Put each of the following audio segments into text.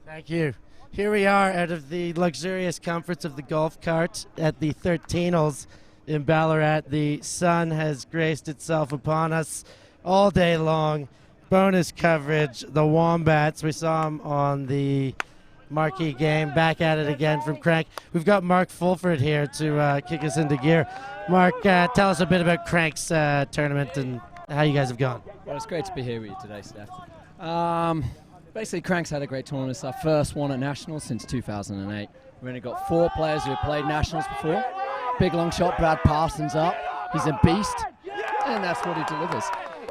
Thank you. Here we are out of the luxurious comforts of the golf cart at the 13th in Ballarat. The sun has graced itself upon us all day long. Bonus coverage. The Wombats, we saw them on the marquee game. Back at it again from Krank. We've got Mark Fulford here to kick us into gear. Mark, tell us a bit about Krank's tournament and how you guys have gone. Well, it's great to be here with you today, Steph. Basically, Krank's had a great tournament. It's our first one at Nationals since 2008. We've only got 4 players who have played Nationals before. Big long shot, Brad Parsons up. He's a beast, and that's what he delivers.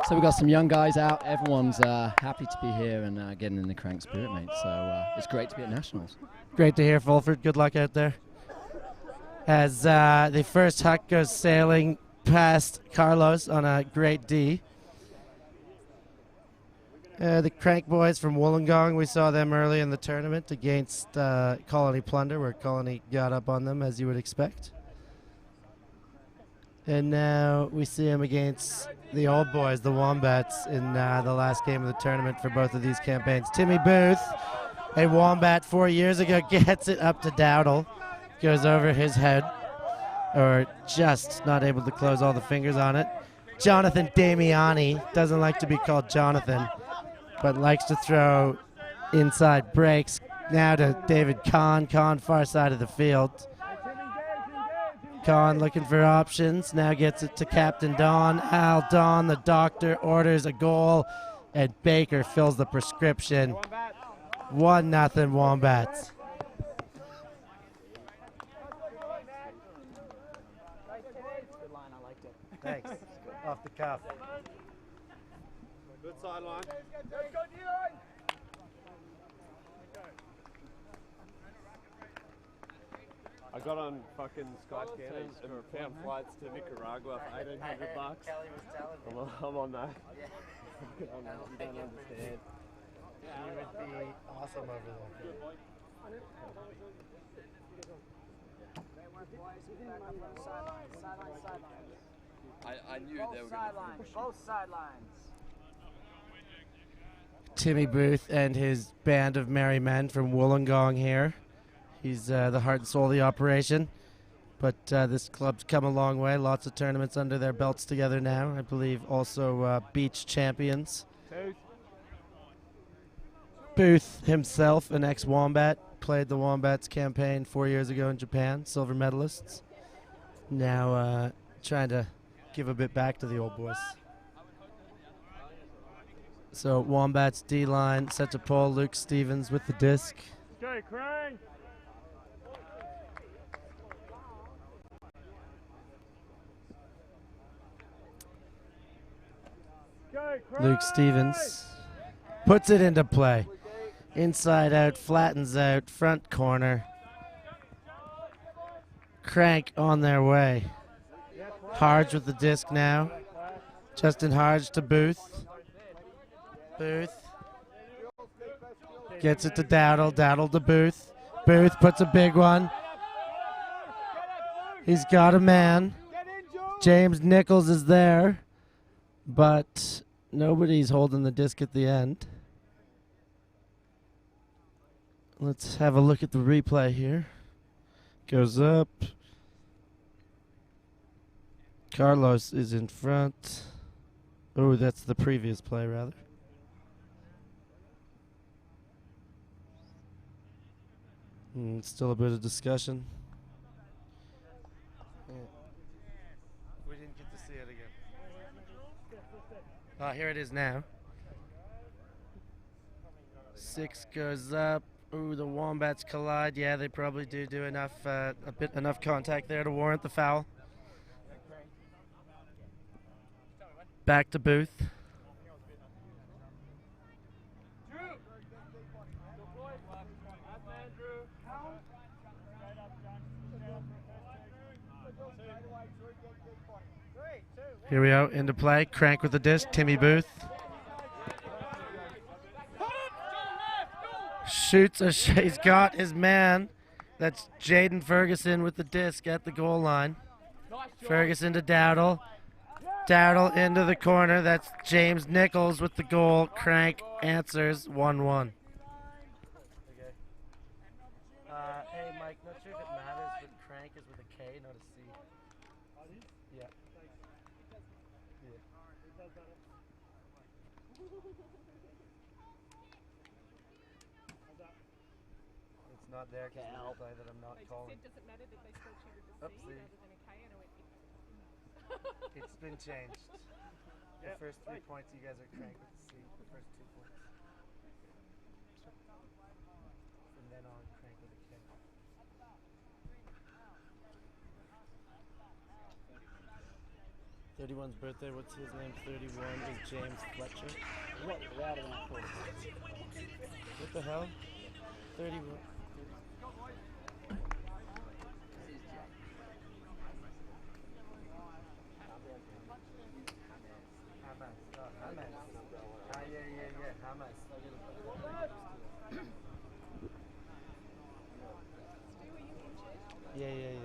So we've got some young guys out. Everyone's happy to be here and getting in the Krank spirit, mate. So it's great to be at Nationals. Great to hear, Fulford. Good luck out there. As the first huck goes sailing past Carlos on a great D. The Krank boys from Wollongong, we saw them early in the tournament against Colony Plunder, where Colony got up on them, as you would expect. And now we see him against the old boys, the Wombats, in the last game of the tournament for both of these campaigns. Timmy Booth, a Wombat 4 years ago, gets it up to Dowdle, goes over his head, or just not able to close all the fingers on it. Jonathan Damiani doesn't like to be called Jonathan, but likes to throw inside breaks. Now to David Kahn. Kahn, far side of the field. Kahn looking for options. Now gets it to Captain Don. Al Don, the doctor, orders a goal, and Baker fills the prescription. 1-0 Wombats. Thanks. Off the cuff. Good sideline. I got on fucking Skyscanner and found flights to Nicaragua for $1,800. Kelly was telling me. I'm on that. Yeah. You don't understand. You would be awesome over there. I knew they were going to push. Both sidelines. Timmy Booth and his band of merry men from Wollongong here. He's the heart and soul of the operation. But this club's come a long way. Lots of tournaments under their belts together now. I believe also beach champions. Booth himself, an ex-Wombat, played the Wombats campaign 4 years ago in Japan, silver medalists. Now trying to give a bit back to the old boys. So Wombats D-line set to pull. Luke Stevens with the disc. Okay, Krank. Luke Stevens puts it into play. Inside out, flattens out, front corner. Krank on their way. Harge with the disc now. Justin Harge to Booth. Booth gets it to Dowdle. Dowdle to Booth. Booth puts a big one. He's got a man. James Nichols is there, but nobody's holding the disc at the end. Let's have a look at the replay here. Goes up. Carlos is in front. Oh, that's the previous play, rather. Still a bit of discussion. We didn't get to see it again. Here it is now. 6 goes up. Ooh, the Wombats collide. Yeah, they probably do enough, enough contact there to warrant the foul. Back to Booth. Here we go, into play. Krank with the disc. Timmy Booth. Shoots he's got his man. That's Jaden Ferguson with the disc at the goal line. Ferguson to Dowdle. Dowdle into the corner. That's James Nichols with the goal. Krank answers 1-1. Hey, Mike, not sure if it matters, but Krank is with a K, not a C. Yeah. It's not there because of the replay that I'm not calling. Does it matter that they still cheated a C Oopsie. rather than a K? And I went, It's been changed. The first 3 points, you guys are Krank with the C. The first 2 points. From then on, Krank with a K. 31's birthday, what's his name? 31 is James Fletcher. What the hell? 31.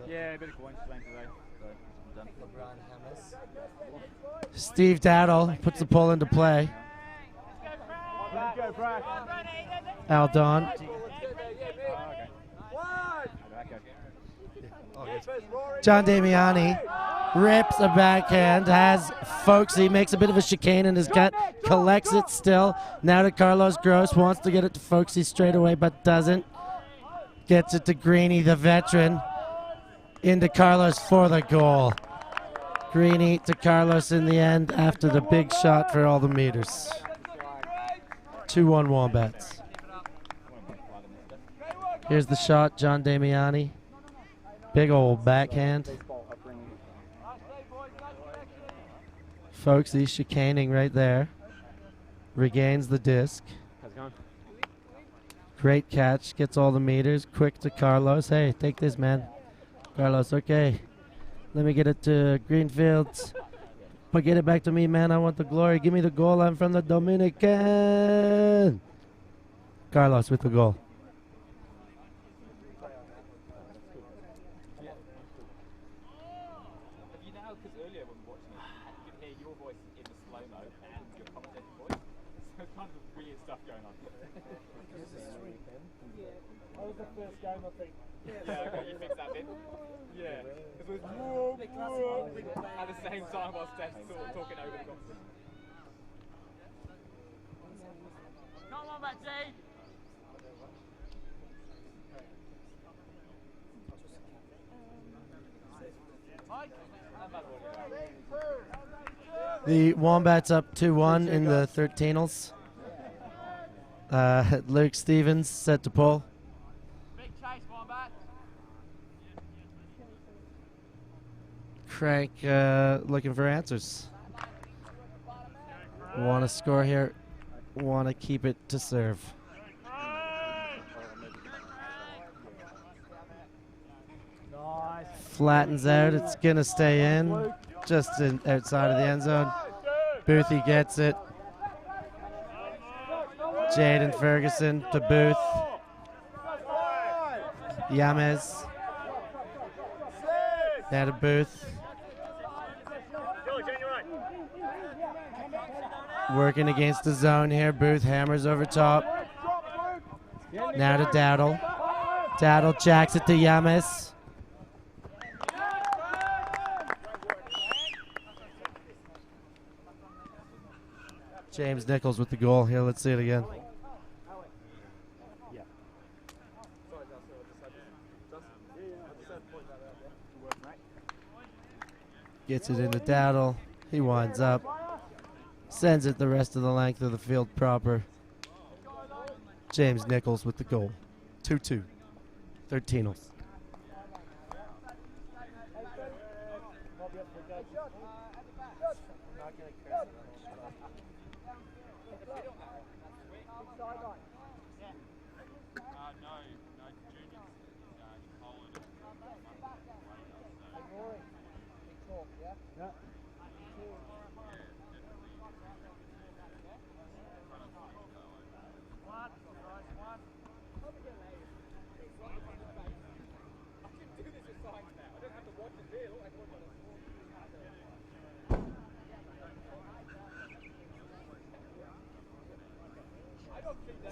Yeah, a bit of coincidence today. So, LeBron Hamas. Steve Dowdle puts the pull into play. Aldon. John Damiani rips a backhand, has Folksy, makes a bit of a chicane in his gut, collects it still. Now to Carlos Gross, wants to get it to Folksy straight away, but doesn't. Gets it to Greeny, the veteran, into Carlos for the goal. Greeny to Carlos in the end after the big shot for all the meters. 2-1 Wombats. Here's the shot, John Damiani. Big old backhand. Folks, he's chicaning right there. Regains the disc. Great catch, gets all the meters. Quick to Carlos. Hey, take this, man. Carlos, okay. Let me get it to Greenfields. But get it back to me, man. I want the glory. Give me the goal. I'm from the Dominican. Carlos with the goal. you know, because earlier when we were watching it, you could hear your voice in the slow-mo and your commentator voice. So it's kind of weird stuff going on. That was the first game, I think. Yeah, okay, you fix that bit. Yeah, because it was whoa, whoa, at the same time while Steph's sort of talking over the conversation. Come on, Betsy! The Wombats up 2-1 in the 13th. Luke Stevens set to pull. Big chase, Wombat. Krank looking for answers. Want to score here. Want to keep it to serve. Flattens out. It's going to stay in. Just outside of the end zone. Boothie gets it. Jaden Ferguson to Booth. Yames. Now to Booth. Working against the zone here. Booth hammers over top. Now to Dowdle. Dowdle jacks it to Yames. James Nichols with the goal here. Let's see it again. Gets it into Dowdle. He winds up. Sends it the rest of the length of the field proper. James Nichols with the goal. 2-2. 13th.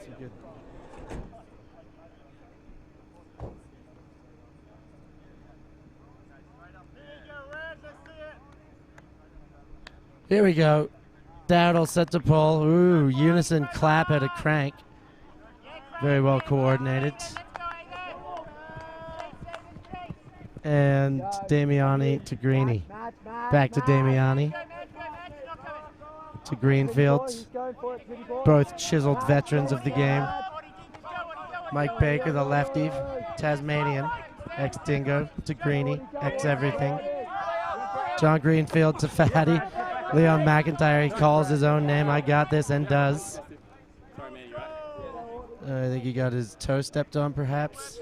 Too good. Here we go. Dowdle set to pull. Ooh, unison clap at a Krank. Very well coordinated. And Damiani to Greeny. Back to Damiani. To Greenfield. Both chiseled veterans of the game. Mike Baker, the lefty, Tasmanian, ex-Dingo, to Greeny, ex-everything. John Greenfield to Fatty. Leon McIntyre, he calls his own name, I got this, and does. I think he got his toe stepped on, perhaps.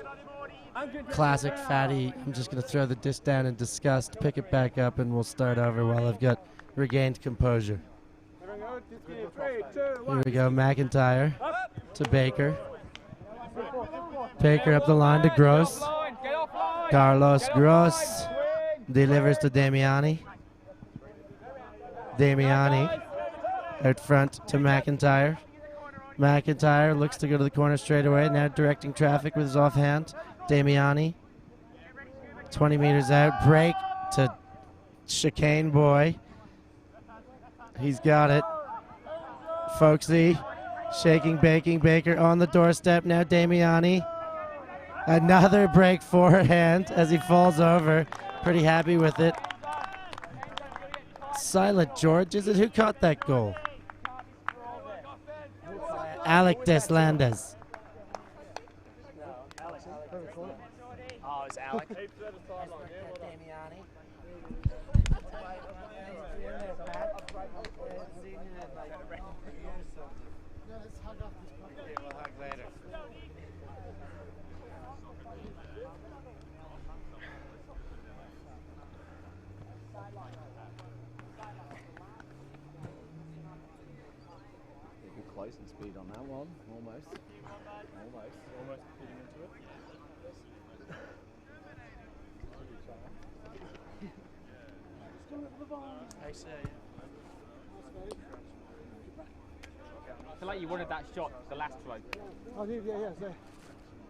Classic Fatty. I'm just going to throw the disc down in disgust, pick it back up, and we'll start over while I've got regained composure. Here we go, McIntyre to Baker. Baker up the line to Gross. Carlos Gross delivers to Damiani. Damiani out front to McIntyre. McIntyre looks to go to the corner straight away, now directing traffic with his offhand. Damiani, 20 meters out, break to Chicane Boy. He's got it. Folksy, shaking, baking, Baker on the doorstep now, Damiani. Another break forehand as he falls over. Pretty happy with it. Silent George, is it? Who caught that goal? Alec Deslandes. Oh, it's Alec. Close in speed on that one, almost. Almost getting into it. I feel like you wanted that shot, the last throw. Oh, yeah, so.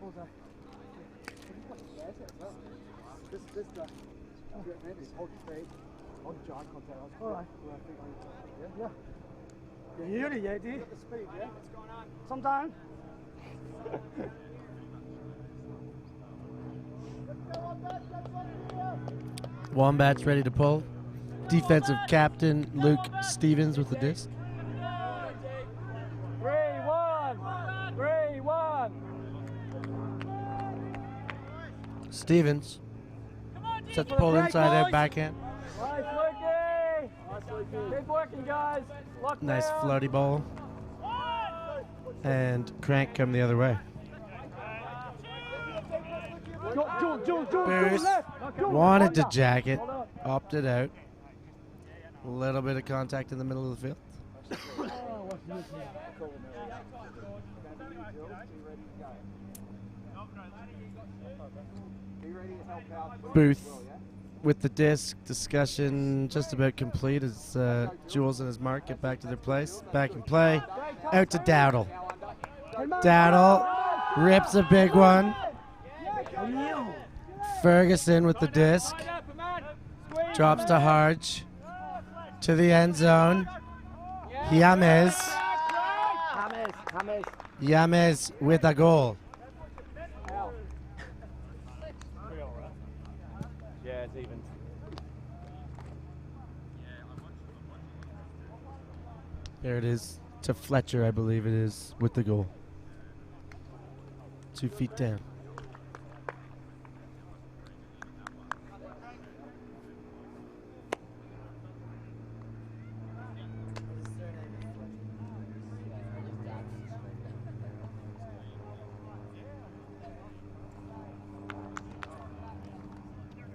Hold on. This guy. Hold your feet. Hold your joint contact. All right. Yeah. You hear it yet, do you? Got the speed, yeah? What's going on? Sometime. Wombats ready to pull. Defensive captain Luke Stevens with the disc. 3-1. 3-1. Stevens set the pull inside out backhand. Nice, Lukey. Keep working, guys. Lock Nice down. floaty ball. And Krank come the other way. Booth wanted to jack it, opted out. A little bit of contact in the middle of the field. Booth with the disc. Discussion just about complete as Jules and his mark get back to their place. Back in play. Out to Dowdle. Dowdle rips a big one. Ferguson with the disc. Drops to Harge. To the end zone. Yames. Yames with a goal. Yeah, it's even. There it is. To Fletcher, I believe it is, with the goal. 2 feet down.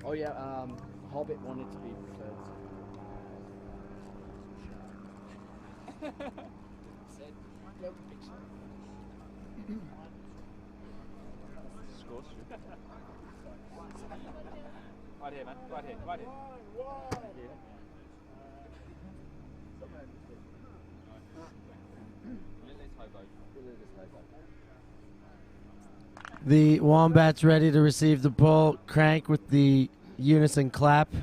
Oh yeah, Hobbit wanted to be preferred. Said, no picture. Scores. Right here, man. Right here. Right here. Yeah. Lili's hobo. The Wombats ready to receive the ball. Krank with the unison clap.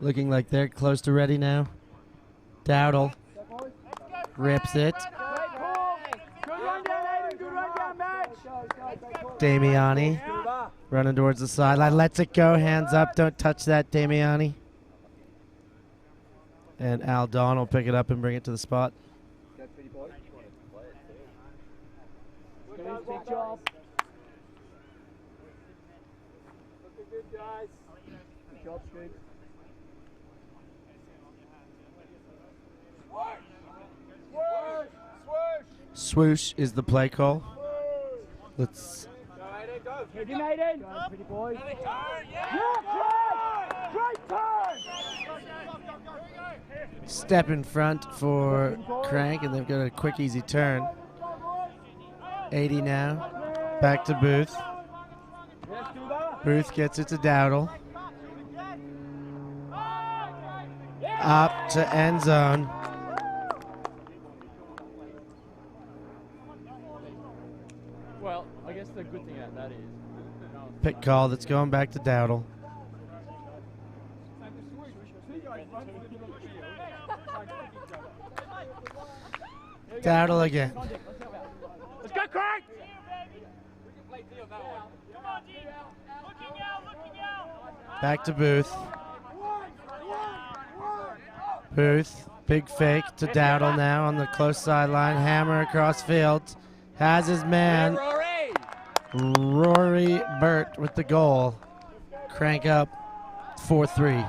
Looking like they're close to ready now. Dowdle rips it. Damiani running towards the sideline. Lets it go. Hands up. Don't touch that, Damiani. And Al Don will pick it up and bring it to the spot. Big job. Good guys. Good job, Scoop. Swoosh is the play call. Let's Hit him, Aiden. Go, pretty boy. Great turn! step in front for Krank, and they've got a quick, easy turn. 80 now. Back to Booth. Booth gets it to Dowdle. Up to end zone. Well, I guess the good thing about that is... Pick call that's going back to Dowdle. Dowdle again. Let's go, Krank! Back to Booth. Booth, big fake to Dowdle now on the close sideline. Hammer across field. Has his man. Rory Burt with the goal. Krank up 4-3.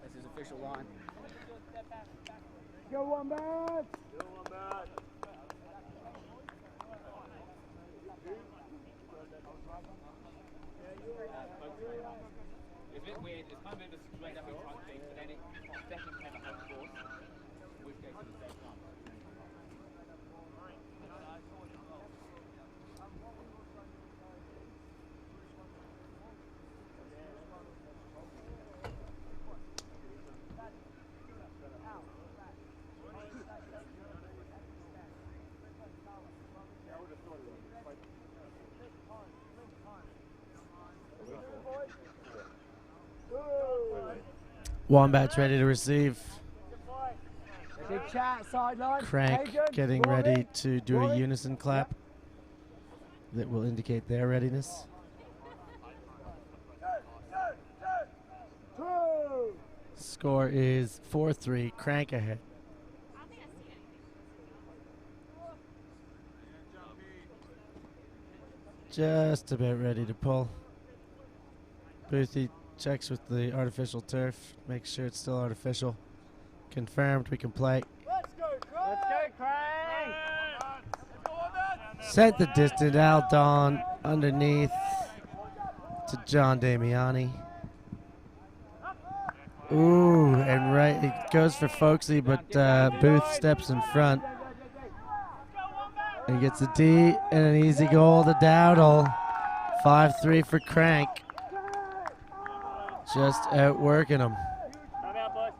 This is official line. Go Wombats! It's a bit weird. It's kind of a bit of a straight up type thing, but then it definitely came up on course. Which goes to the same time. Wombats ready to receive. Big chat, sideline. Krank Hagen, getting Rory. ready to do a unison clap that will indicate their readiness. Score is 4-3. Krank ahead. Just about ready to pull. Boothie checks with the artificial turf. Makes sure it's still artificial. Confirmed we can play. Let's go, Krank! Sent the distant Al Don underneath to John Damiani. Ooh, and right, it goes for Folksy, but Booth steps in front. And gets a D and an easy goal to Dowdle. 5-3 for Krank. Just outworking him. Timeout, boys.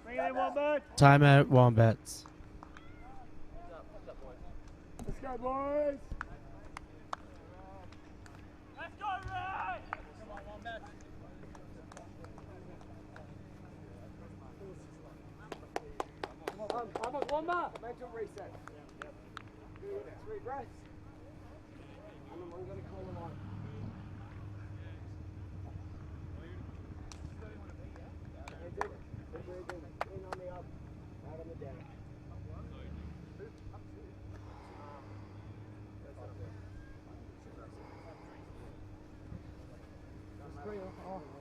Bring it in, Wombats. Timeout, Wombats. Let's go, boys. Let's go, Ray! Come on, Wombats. Come on, Wombat. Mental reset. Do 3 breaths. I'm going to call him on. In on the up, out on the down.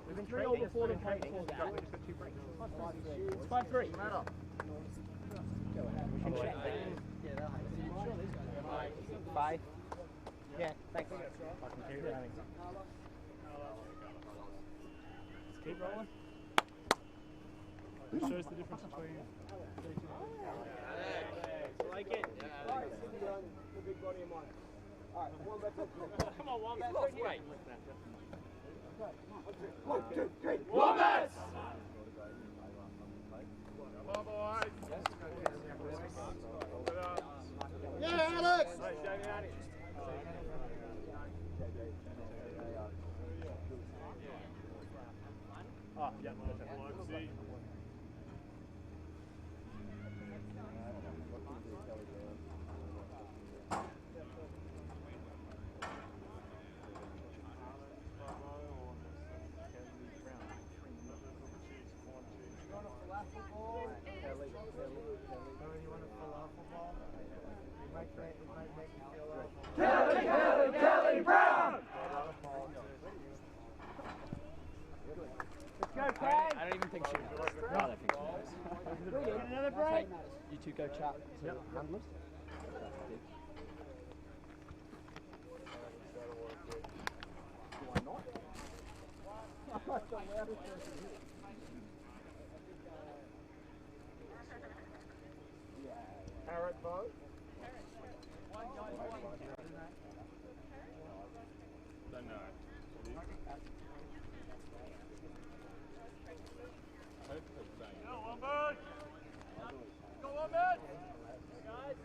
We've been 3 all before the break. It's 5-3. Bye. Yeah, thanks. Keep rolling. It shows the difference between like it. The big body of mine. Come on, Wombats. Wait. Wombats! Yeah, Alex! Oh, yeah, AUC. Kelly Brown! I don't even think she knows. I don't think she knows. Another break. You two go chat to the handlers. Parrot boat. Don't know. Go Wombats! Go Wombats! Guys!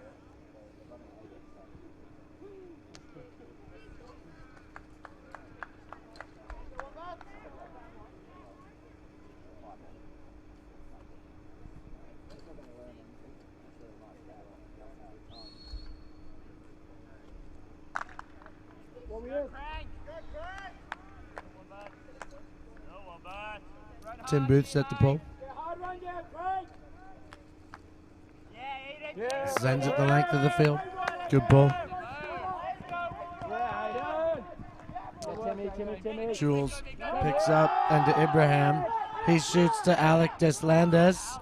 What we in? Tim Booth set the pole. Hard run, yeah, Krank. Sends it the length of the field. Good ball. Timmy. Jules picks up and to Ibrahim. He shoots to Alec Deslandes.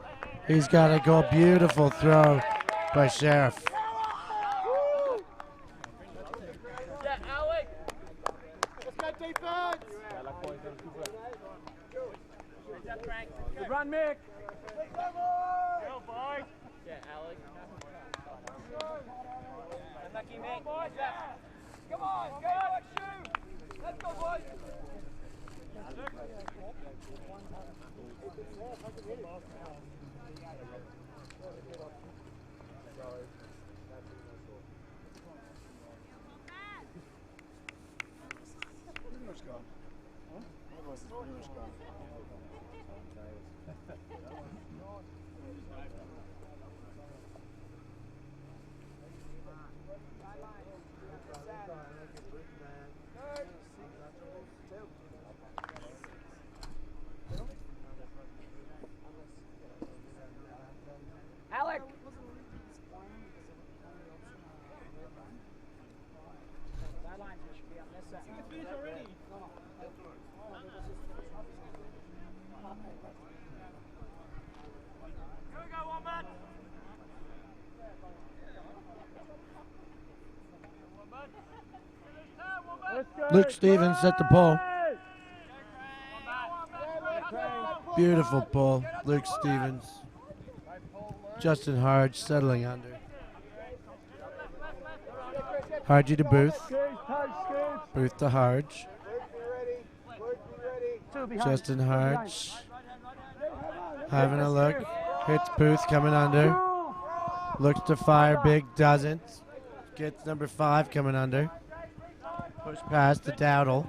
He's got a goal. Beautiful throw by Sheriff. Yeah, Alec! Let's go defense! Good run, Mick. Go, boys! Yeah, Alec. Unlucky, Mick. Come on, go, shoot! Let's go, boys! Alec. Sidelines, we should be on this side. Here we go, Wombats! Luke Stevens set the pole. Beautiful pull. Luke Stevens. Justin Harge settling under. Hargy to Booth. Booth to Harge. Justin Harge. Having a look. Hits Booth coming under. Looks to fire big, doesn't. Gets number 5 coming under. Push pass to Dowdle.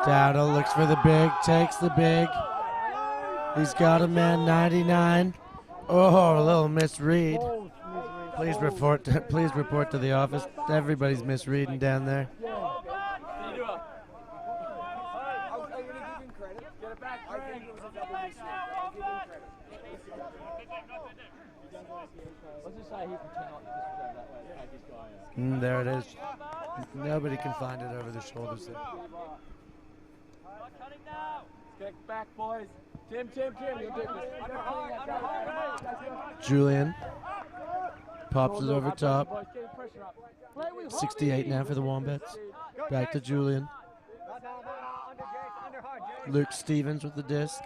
Dowdle looks for the big, takes the big. He's got a man 99. Oh, a little misread. Please report to the office. Everybody's misreading down there. Let's just say he cannot disregard that way. Take this guy out. There it is. Nobody can find it over the shoulders there. Get back, boys. Tim, you'll do this. Julian pops it over top. 68 now for the Wombats. Back to Julian. Luke Stevens with the disc.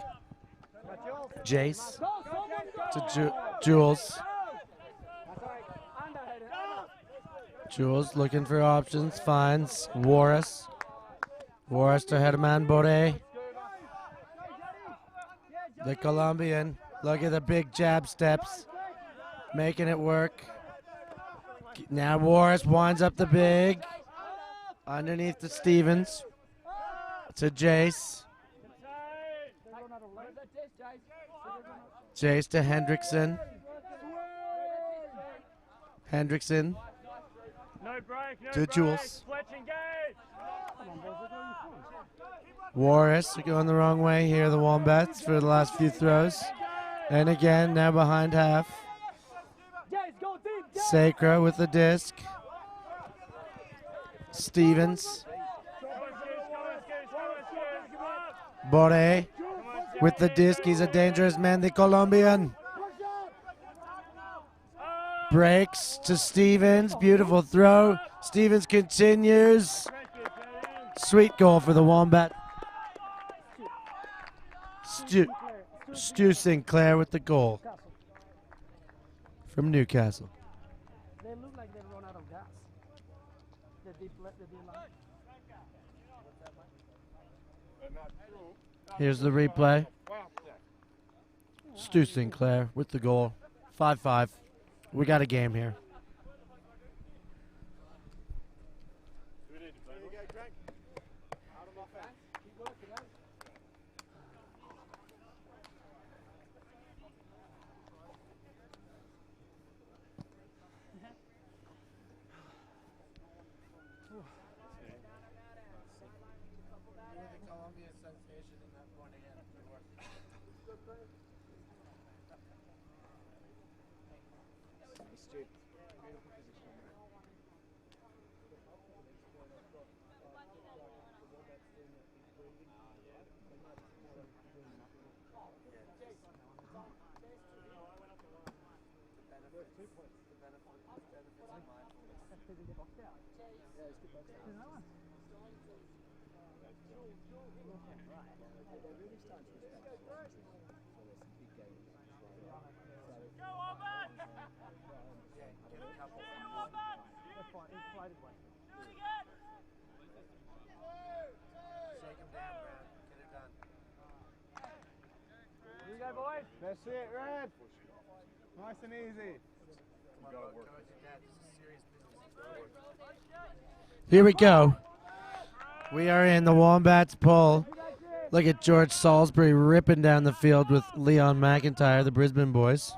Jace to Jules. Jules looking for options, finds Warris. Warris to Herman Bore. The Colombian, look at the big jab steps, making it work. Now Warris winds up the big, underneath to Stevens, to Jace. Jace to Hendrickson. Hendrickson No break, no to break. Jules. Fletch engage. Warris going the wrong way here, the Wombats, for the last few throws. And again, now behind half. Sacra with the disc. Stevens. Bore with the disc. He's a dangerous man, the Colombian. Breaks to Stevens. Beautiful throw. Stevens continues. Sweet goal for the Wombat. Stu Sinclair with the goal from Newcastle. They look like they run out of gas. The deep line. Here's the replay. Stu Sinclair with the goal. 5-5. We got a game here. That's it, Red. Nice and easy. Here we go. We are in the Wombats pull. Look at George Salisbury ripping down the field with Leon McIntyre, the Brisbane boys.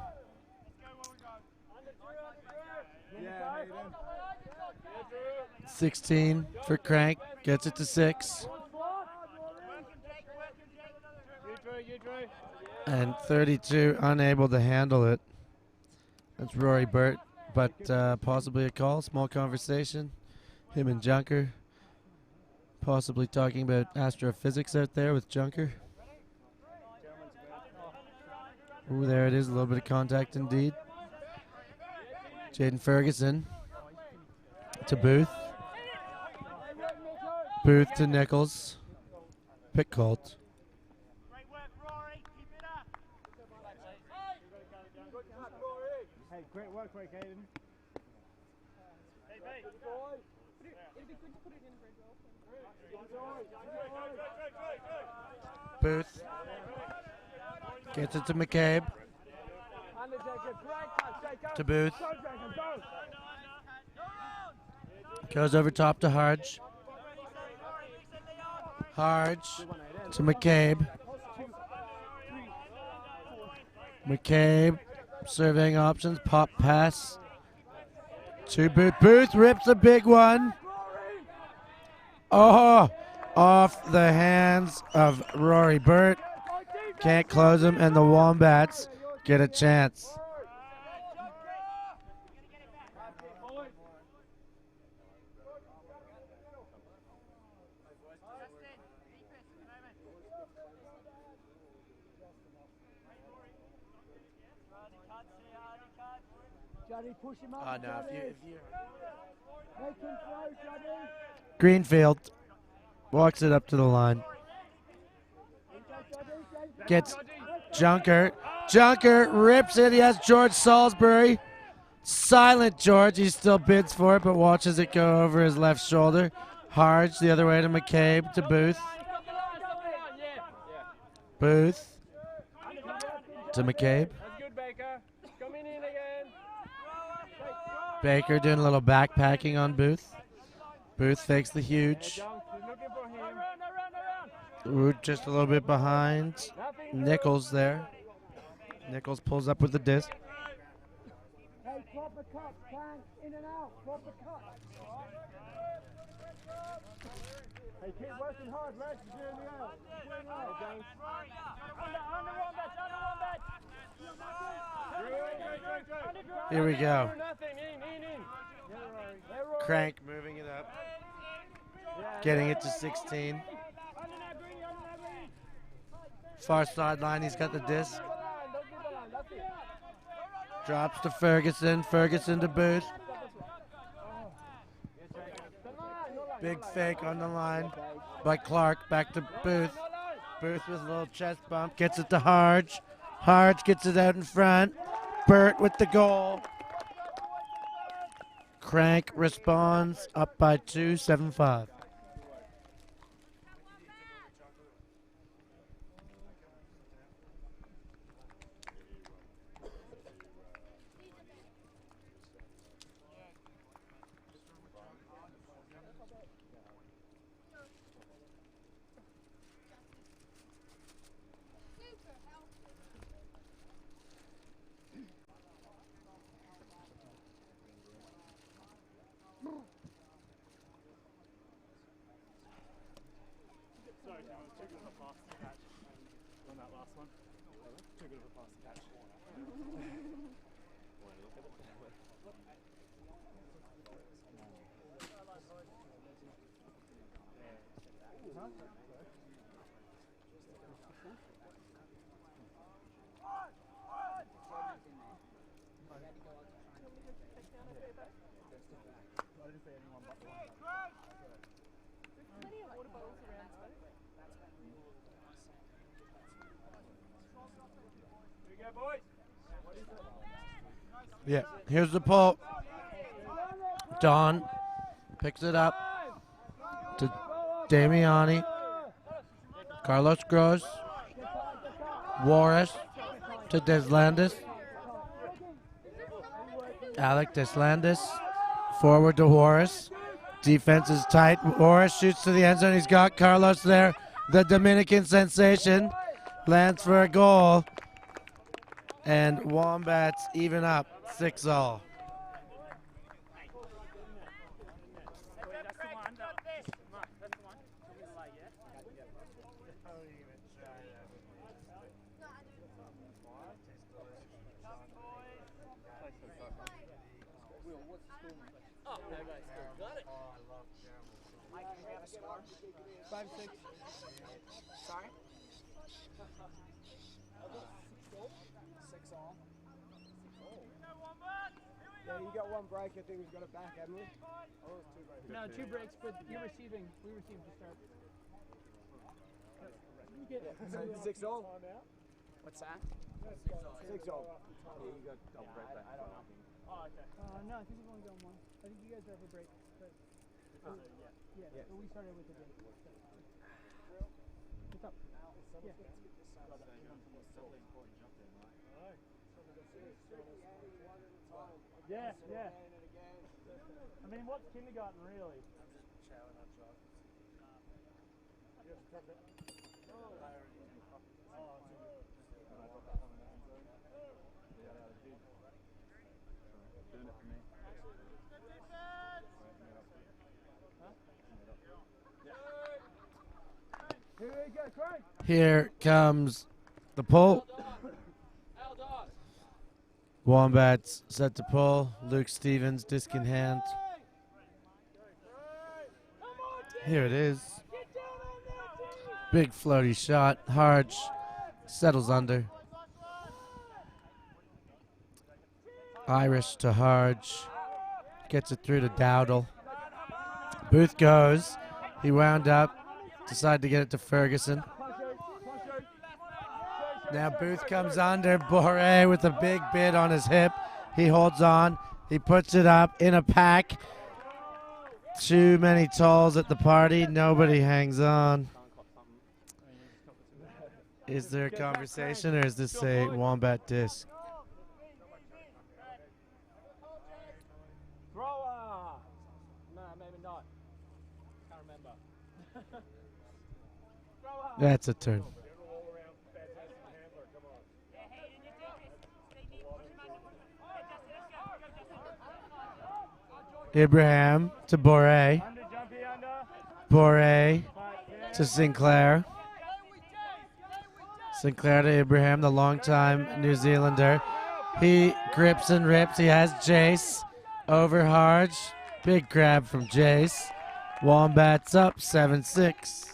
Yeah, Hayden. 16 for Krank. Gets it to 6. And 32 unable to handle it. That's Rory Burt, but possibly a call. Small conversation. Him and Junker. Possibly talking about astrophysics out there with Junker. Ooh, there it is. A little bit of contact indeed. Jaden Ferguson to Booth. Booth to Nichols. Pick called. Hey, great work, Hayden. Hey, mate. It'd be good to put it in Bridwell. Booth gets it to McCabe. To Booth. Goes over top to Harge. Harge to McCabe. McCabe surveying options. Pop pass to Booth. Booth rips a big one. Oh, off the hands of Rory Burt. Can't close him, and the Wombats get a chance. No, if you Greenfield walks it up to the line. Gets Junker. Junker rips it. He has George Salisbury. Silent George. He still bids for it, but watches it go over his left shoulder. Harge the other way to McCabe, to Booth. Booth to McCabe. That's good, Baker. Coming in again. Baker doing a little backpacking on Booth. Booth fakes the huge. She's looking for him. Root just a little bit behind. Nichols there. Nichols pulls up with the disc. Hey, proper cut, Krank, in and out, proper cut. Hey, keep working hard, Rex, you're doing well. You're doing well. Under Wombats, under Wombats. Here we go. Nothing, in. Krank moving it up. Getting it to 16. Far sideline, he's got the disc. Drops to Ferguson. Ferguson to Booth. Big fake on the line by Clark. Back to Booth. Booth with a little chest bump. Gets it to Harge. Harge gets it out in front. Burt with the goal. Krank responds up by 2, 7-5. Sorry, Tom, too good of a pass to catch on that last one. Too good of a pass to catch. Plenty of water bottles around. Here we go, boys. Yeah, here's the pull. Don picks it up to Damiani. Carlos Gross. Warris to Deslandis. Alec Deslandis. Forward to Warris. Defense is tight. Warris shoots to the end zone. He's got Carlos there. The Dominican sensation lands for a goal. And Wombats even up 6-all. Yeah, you got one break, I think we've got it back, haven't we? Oh, it's 2 breaks. No, 2 breaks, but you're receiving. We received to start. You get it. So 6-all? What's that? 6-all. Yeah, you got double break back. I don't know. Oh, okay. No, I think we've only done 1. I think you guys are for break. But, yeah, but we started with the break. What's up? Yeah. Yeah, yeah. I mean, what's kindergarten really? Here we go, Krank. Here comes the pull. Wombats set to pull. Luke Stevens, disc in hand. Here it is. Big floaty shot. Harge settles under. Irish to Harge. Gets it through to Dowdle. Booth goes. He wound up. Decided to get it to Ferguson. Now Booth comes under. Boré with a big bid on his hip. He holds on. He puts it up in a pack. Too many tolls at the party. Nobody hangs on. Is there a conversation or is this a Wombat disc? Thrower! No, maybe not. Can't remember. Thrower! That's a turn. Ibrahim to Boré. Boré to Sinclair. Sinclair to Ibrahim, the longtime New Zealander. He grips and rips. He has Jace over Harge. Big grab from Jace. Wombats up 7-6.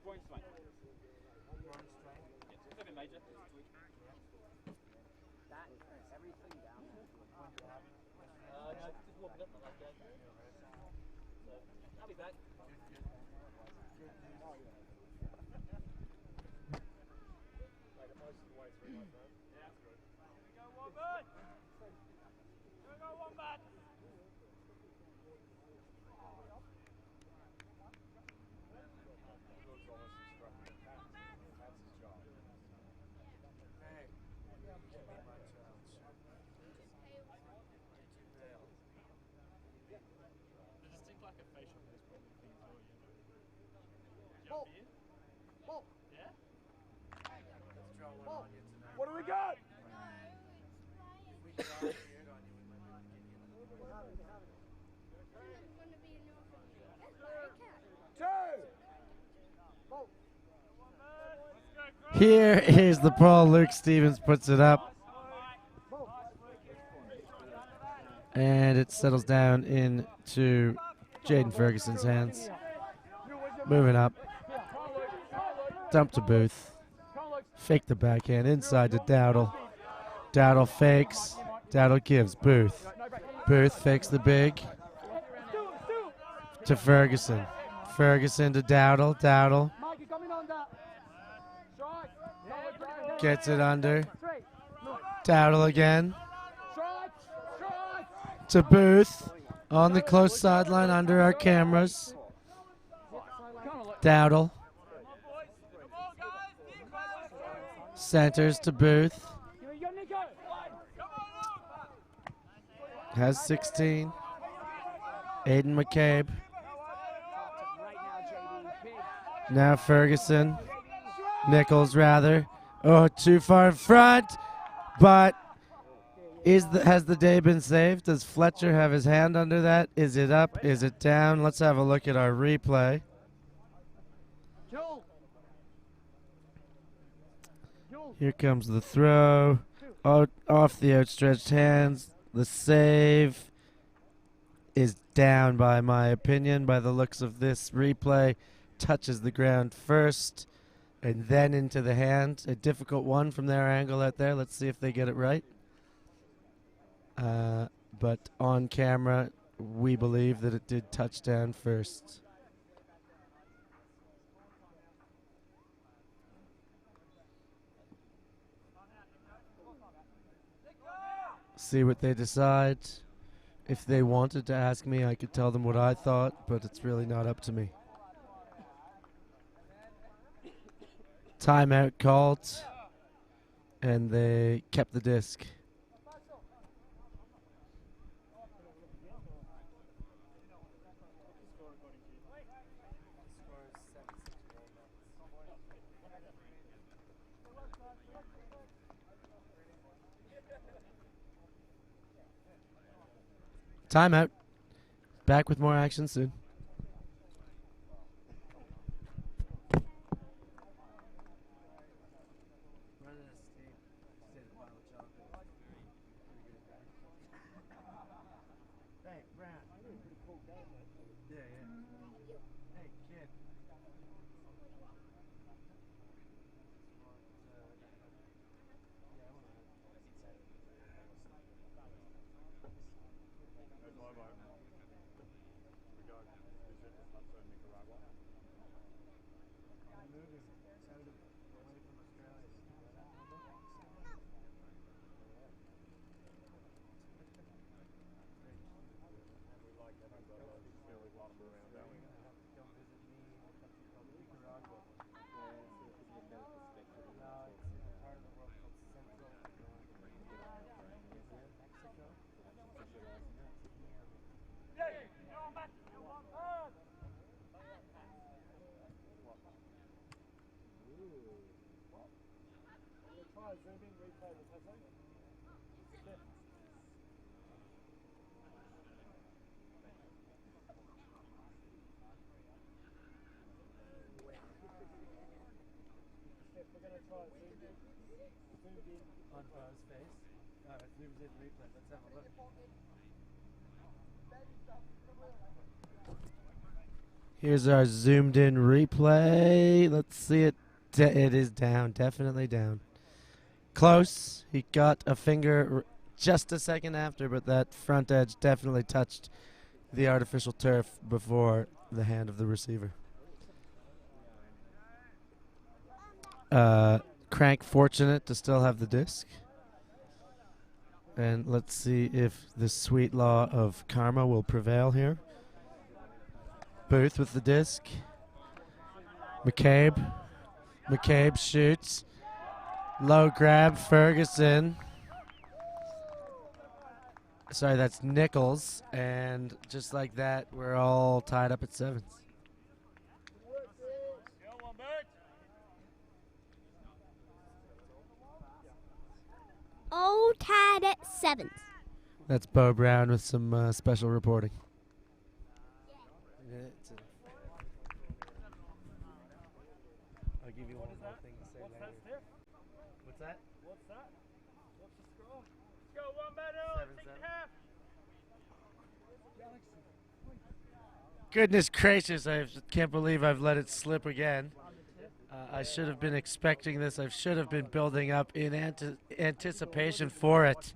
Groin strain. It's a bit major. That everything down. No, just warm it up like that. So, I'll be back. What do we got? Here is the ball. Luke Stevens puts it up. And it settles down into Jaden Ferguson's hands. Moving up. Dump to Booth. Fake the backhand inside to Dowdle. Dowdle fakes. Dowdle gives Booth. Booth fakes the big to Ferguson. Ferguson to Dowdle. Dowdle gets it under. Dowdle again to Booth on the close sideline under our cameras. Dowdle centers to Booth. Has 16. Aiden McCabe. Now Ferguson. Nichols rather. Oh, too far in front. But has the day been saved? Does Fletcher have his hand under that? Is it up? Is it down? Let's have a look at our replay. Here comes the throw. Off the outstretched hands. The save is down by my opinion, by the looks of this replay. Touches the ground first and then into the hand. A difficult one from their angle out there. Let's see if they get it right. But on camera, we believe that it did touch down first. See what they decide. If they wanted to ask me, I could tell them what I thought, but it's really not up to me. Timeout called, and they kept the disc. Timeout. Back with more action soon. Hey, Brad. Yeah, yeah. Hey, kid. There's Lobo. We got visit also Nicaragua. I'm moving out of away from Australia. We like having got a fairly lot of them around, don't we? Have to come visit me in a country called Nicaragua. Yeah, so it gives you a better perspective of No, what it's we're a talking part about. of the world called Central America. Mexico? Try a zoom in replay of the tattoo. Steph, we're going to try a zoomed in. On Bo's face. Alright, zooms in replay. Let's have a look. Here's our zoomed in replay. Let's see it. It is down. Definitely down. Close. He got a finger just a second after, but that front edge definitely touched the artificial turf before the hand of the receiver. Krank fortunate to still have the disc. And let's see if the sweet law of karma will prevail here. Booth with the disc. McCabe. McCabe shoots. Low grab, Ferguson. Sorry, that's Nichols. And just like that, we're all tied up at sevens. All tied at sevens. That's Bo Brown with some special reporting. I'll give you one more thing to say later. What's that? What's that? What's the score? Go, Wombats! Take the half! Goodness gracious, I can't believe I've let it slip again. I should have been expecting this. I should have been building up in anticipation for it.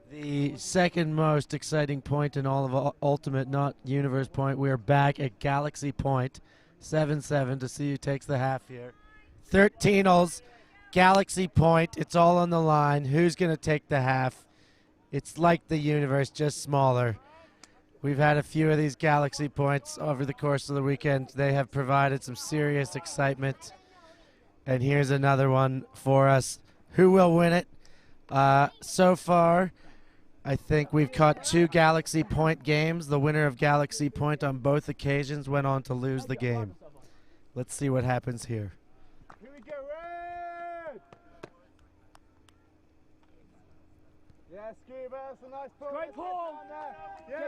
The second most exciting point in all of Ultimate, not Universe Point. We are back at Galaxy Point, 7-7 to see who takes the half here. 13-als, Galaxy Point. It's all on the line. Who's going to take the half? It's like the Universe, just smaller. We've had a few of these Galaxy Points over the course of the weekend. They have provided some serious excitement. And here's another one for us. Who will win it? So far, I think we've caught 2 Galaxy Point games. The winner of Galaxy Point on both occasions went on to lose the game. Let's see what happens here. Here we go, red! Yeah, Scuba, that's a nice pull. Great pull!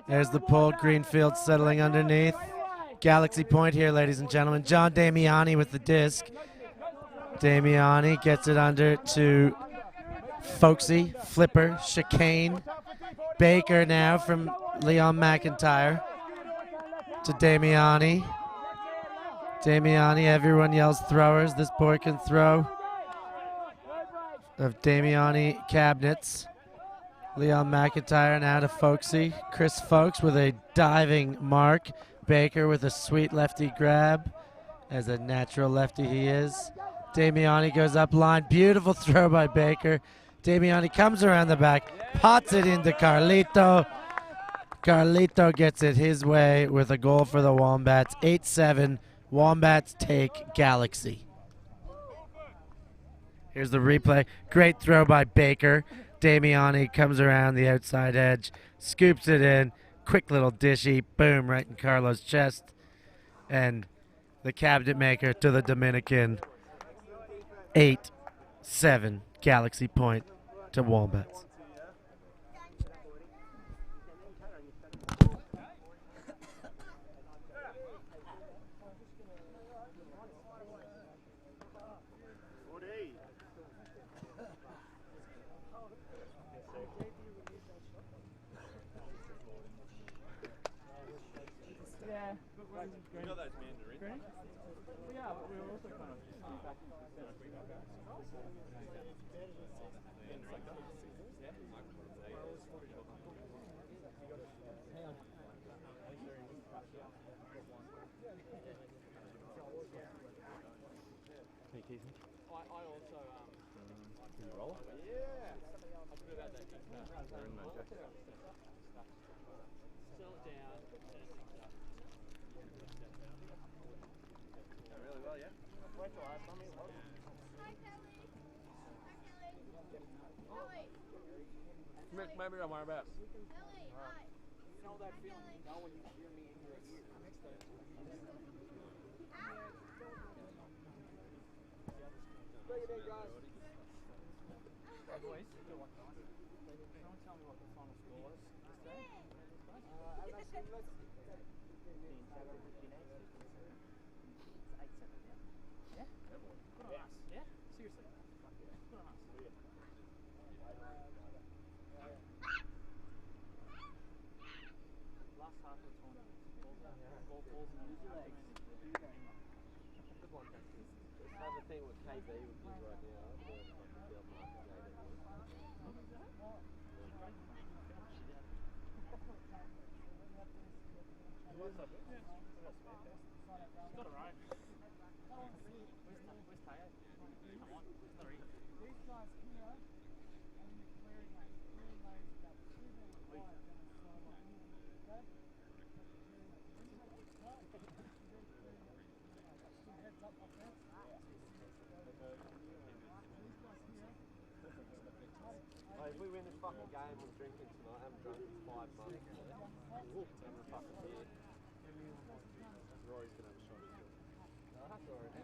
There's the pull. Greenfield settling underneath. Galaxy Point here, ladies and gentlemen. John Damiani with the disc. Damiani gets it under to Folksy, Flipper, Chicane. Baker now from Leon McIntyre to Damiani. Damiani, everyone yells throwers. This boy can throw. Of Damiani cabinets. Leon McIntyre now to Folksy. Chris Folks with a diving mark. Baker with a sweet lefty grab. As a natural lefty he is. Damiani goes up line. Beautiful throw by Baker. Damiani comes around the back. Pots it into Carlito. Carlito gets it his way with a goal for the Wombats. 8-7. Wombats take Galaxy. Here's the replay. Great throw by Baker. Damiani comes around the outside edge, scoops it in, quick little dishy, boom, right in Carlo's chest. And the cabinet maker to the Dominican. 8-7, Galaxy Point to Wombats. Yeah, but we're We got those mandarins. Green? Well, yeah, but we were also kind of just back into the center. I also Can you roll? yeah. I forgot about that. They're in my jacket. Settle it down. Really well, yeah? Hi, Kelly. Hi, Kelly. Kelly. Maybe don't worry about it. Kelly, hi. You know that feeling you know when you hear me in your ear. Bring it in, guys. Hey, boys. Someone tell me what the final score was this day. Yeah? Good on us. Yeah? Seriously. Good on us. Last half of the tournament. Balls in your legs. Good one, thank you. Just have a thing with KB with you right now. He's got a right. Where's Tayo? Come on, hurry. These guys here, and in the clearing lane. Clearing lane is about 2 metres wide down the sideline. Okay? When you make the cut, you do clearing lane. Some heads up offense. These guys here. Hey, if we win this fucking game, I'm drinking tonight. I haven't drunk in 5 months. Having a fucking beer. Rory's gonna have a shot as well. No, that's alright.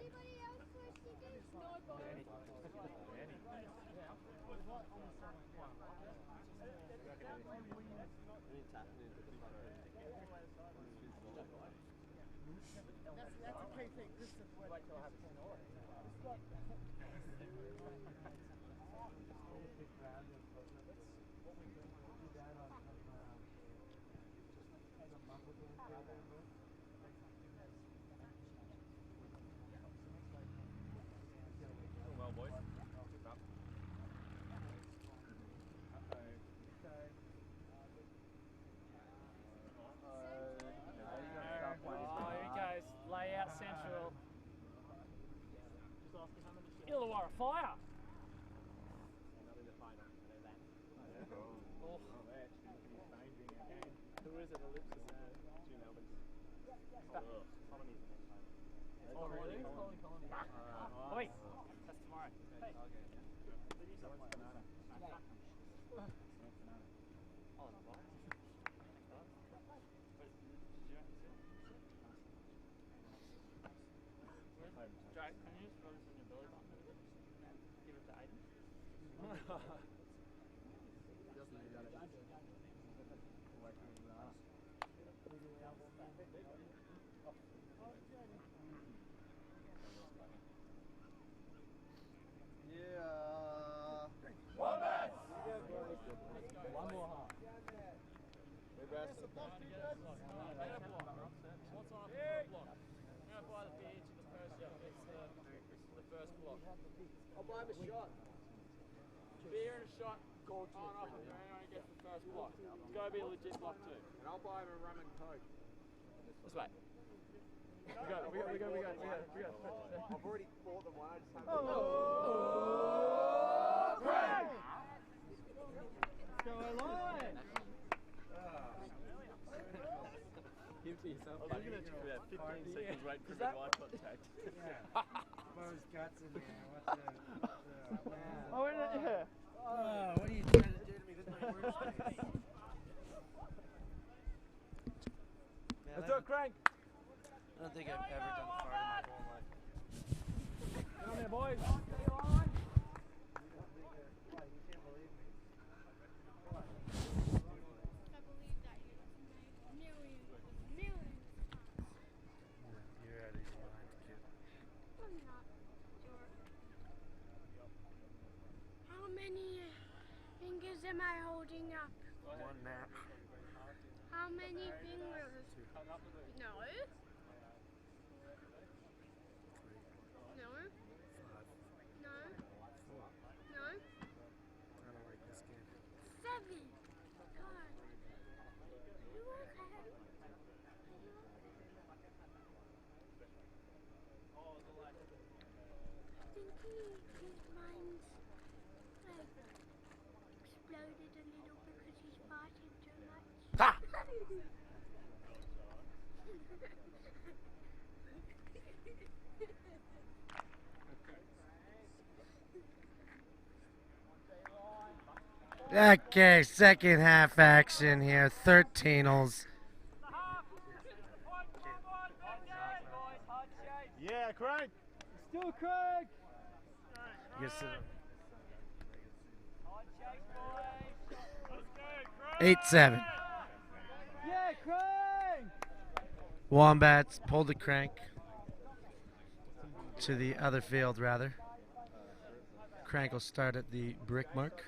Anybody else wish to do snowboarding? That's a key thing. This is wait till I have a snore. Well, boys. Oh, here goes. Layout central. Illawarra Fire. Oh. Who is it? Ellipsis? Two Melbourne. Oh, really? Oh, wait. That's tomorrow. Hey. Oh, it's a Jack, can you just throw this in your belly button and then give it to Aiden? He doesn't need that. Yeah. Wombats! One more half. We're best. What's on the block? I'm going to buy the beer to the person. It's the first block. I'll buy him a shot. Beer and a shot on offer for anyone who gets the first block. It's got to be a legit block too. And I'll buy him a rum and coke. This way. We go. I've already bought them one. I just haven't. Krank! Go along. Give to yourself. I'm looking at you for about 15 seconds waiting for eye contact. Those guts in there. Oh, yeah. Oh, what are you trying to do to me? This is my workspace. Let's do it, Krank! I don't think I've ever done a fart in my whole life. Get on there, boys. You can't believe me. am I holding up? One nap. How many fingers? No. No. No. No. I don't like this game. 7. God. You okay? I think his mind's like exploded a little because he's farted too much. Ha! Okay, second half action here. 13-als. Yeah, Krank. Still Craig. Yes, sir. Let's go, 8-7. Yeah, Craig. Wombats pulled a Krank to the other field, rather. Krank will start at the brick mark.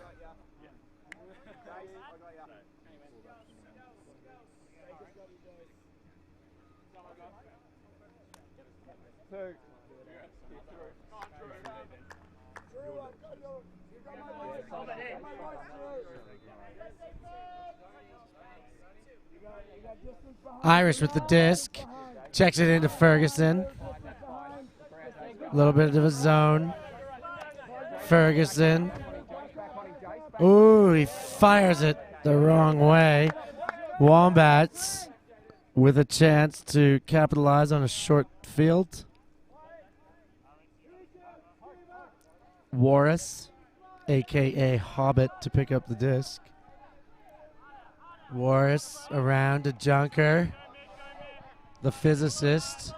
Two. Irish with the disc. Checks it into Ferguson. A little bit of a zone. Ferguson. Ooh, he fires it the wrong way. Wombats with a chance to capitalize on a short field. Warris, a.k.a. Hobbit, to pick up the disc. Warris around to Junker. The physicist.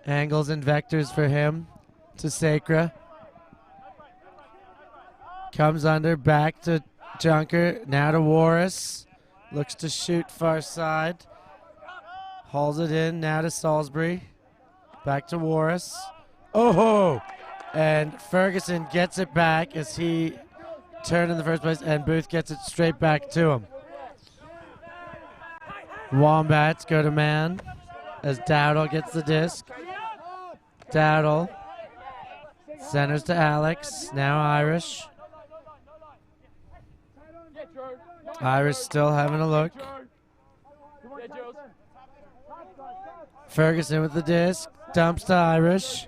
Angles and vectors for him to Sacra. Comes under, back to Junker. Now to Warris. Looks to shoot far side. Hauls it in, now to Salisbury. Back to Warris. Oh! And Ferguson gets it back as he turned in the first place, and Booth gets it straight back to him. Wombats go to man as Dowdle gets the disc. Dowdle centers to Alex, now Irish. Irish still having a look. Ferguson with the disc, dumps to Irish.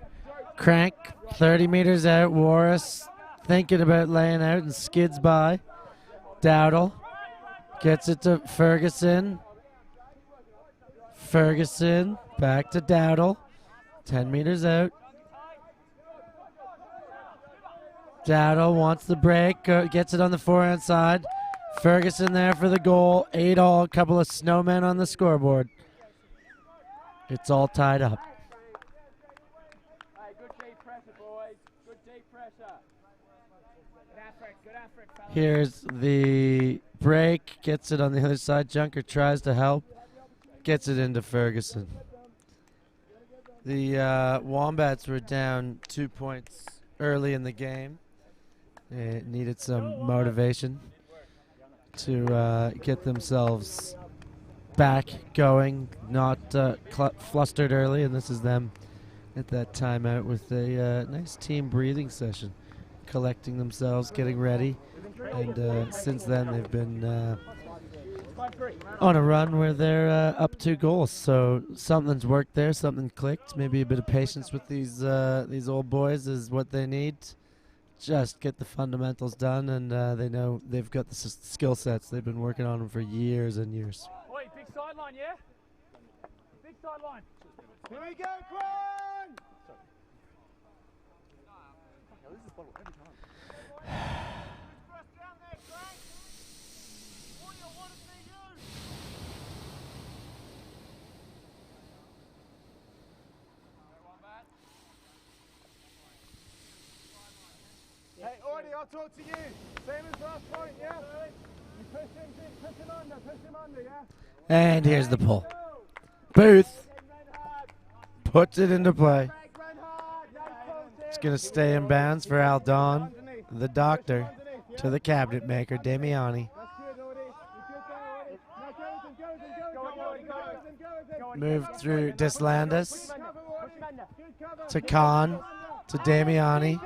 Krank, 30 meters out. Warris thinking about laying out and skids by. Dowdle gets it to Ferguson. Ferguson back to Dowdle. 10 meters out. Dowdle wants the break, gets it on the forehand side. Ferguson there for the goal. 8-all, couple of snowmen on the scoreboard. It's all tied up. Hey, good deep pressure, boys. Good deep pressure. Good effort, good effort, fellas. Here's the break. Gets it on the other side. Junker tries to help. Gets it into Ferguson. The Wombats were down 2 points early in the game. They needed some motivation to get themselves back going, not flustered early, and this is them at that timeout with a nice team breathing session, collecting themselves, getting ready, and since then they've been on a run where they're up 2 goals, so something's worked there, something clicked. Maybe a bit of patience with these old boys is what they need. Just get the fundamentals done, and they know they've got the skill sets. They've been working on them for years and years. Oi, big sideline, yeah? Big sideline. Here we go, Krank! Hey, Ordy, I'll talk to you. Same as last point, yeah? You push him under, yeah? And here's the pull. Booth puts it into play. It's going to stay in bounds for Aldon, the doctor. to the cabinet maker, Damiani. Move through Deslandis to Khan to Damiani.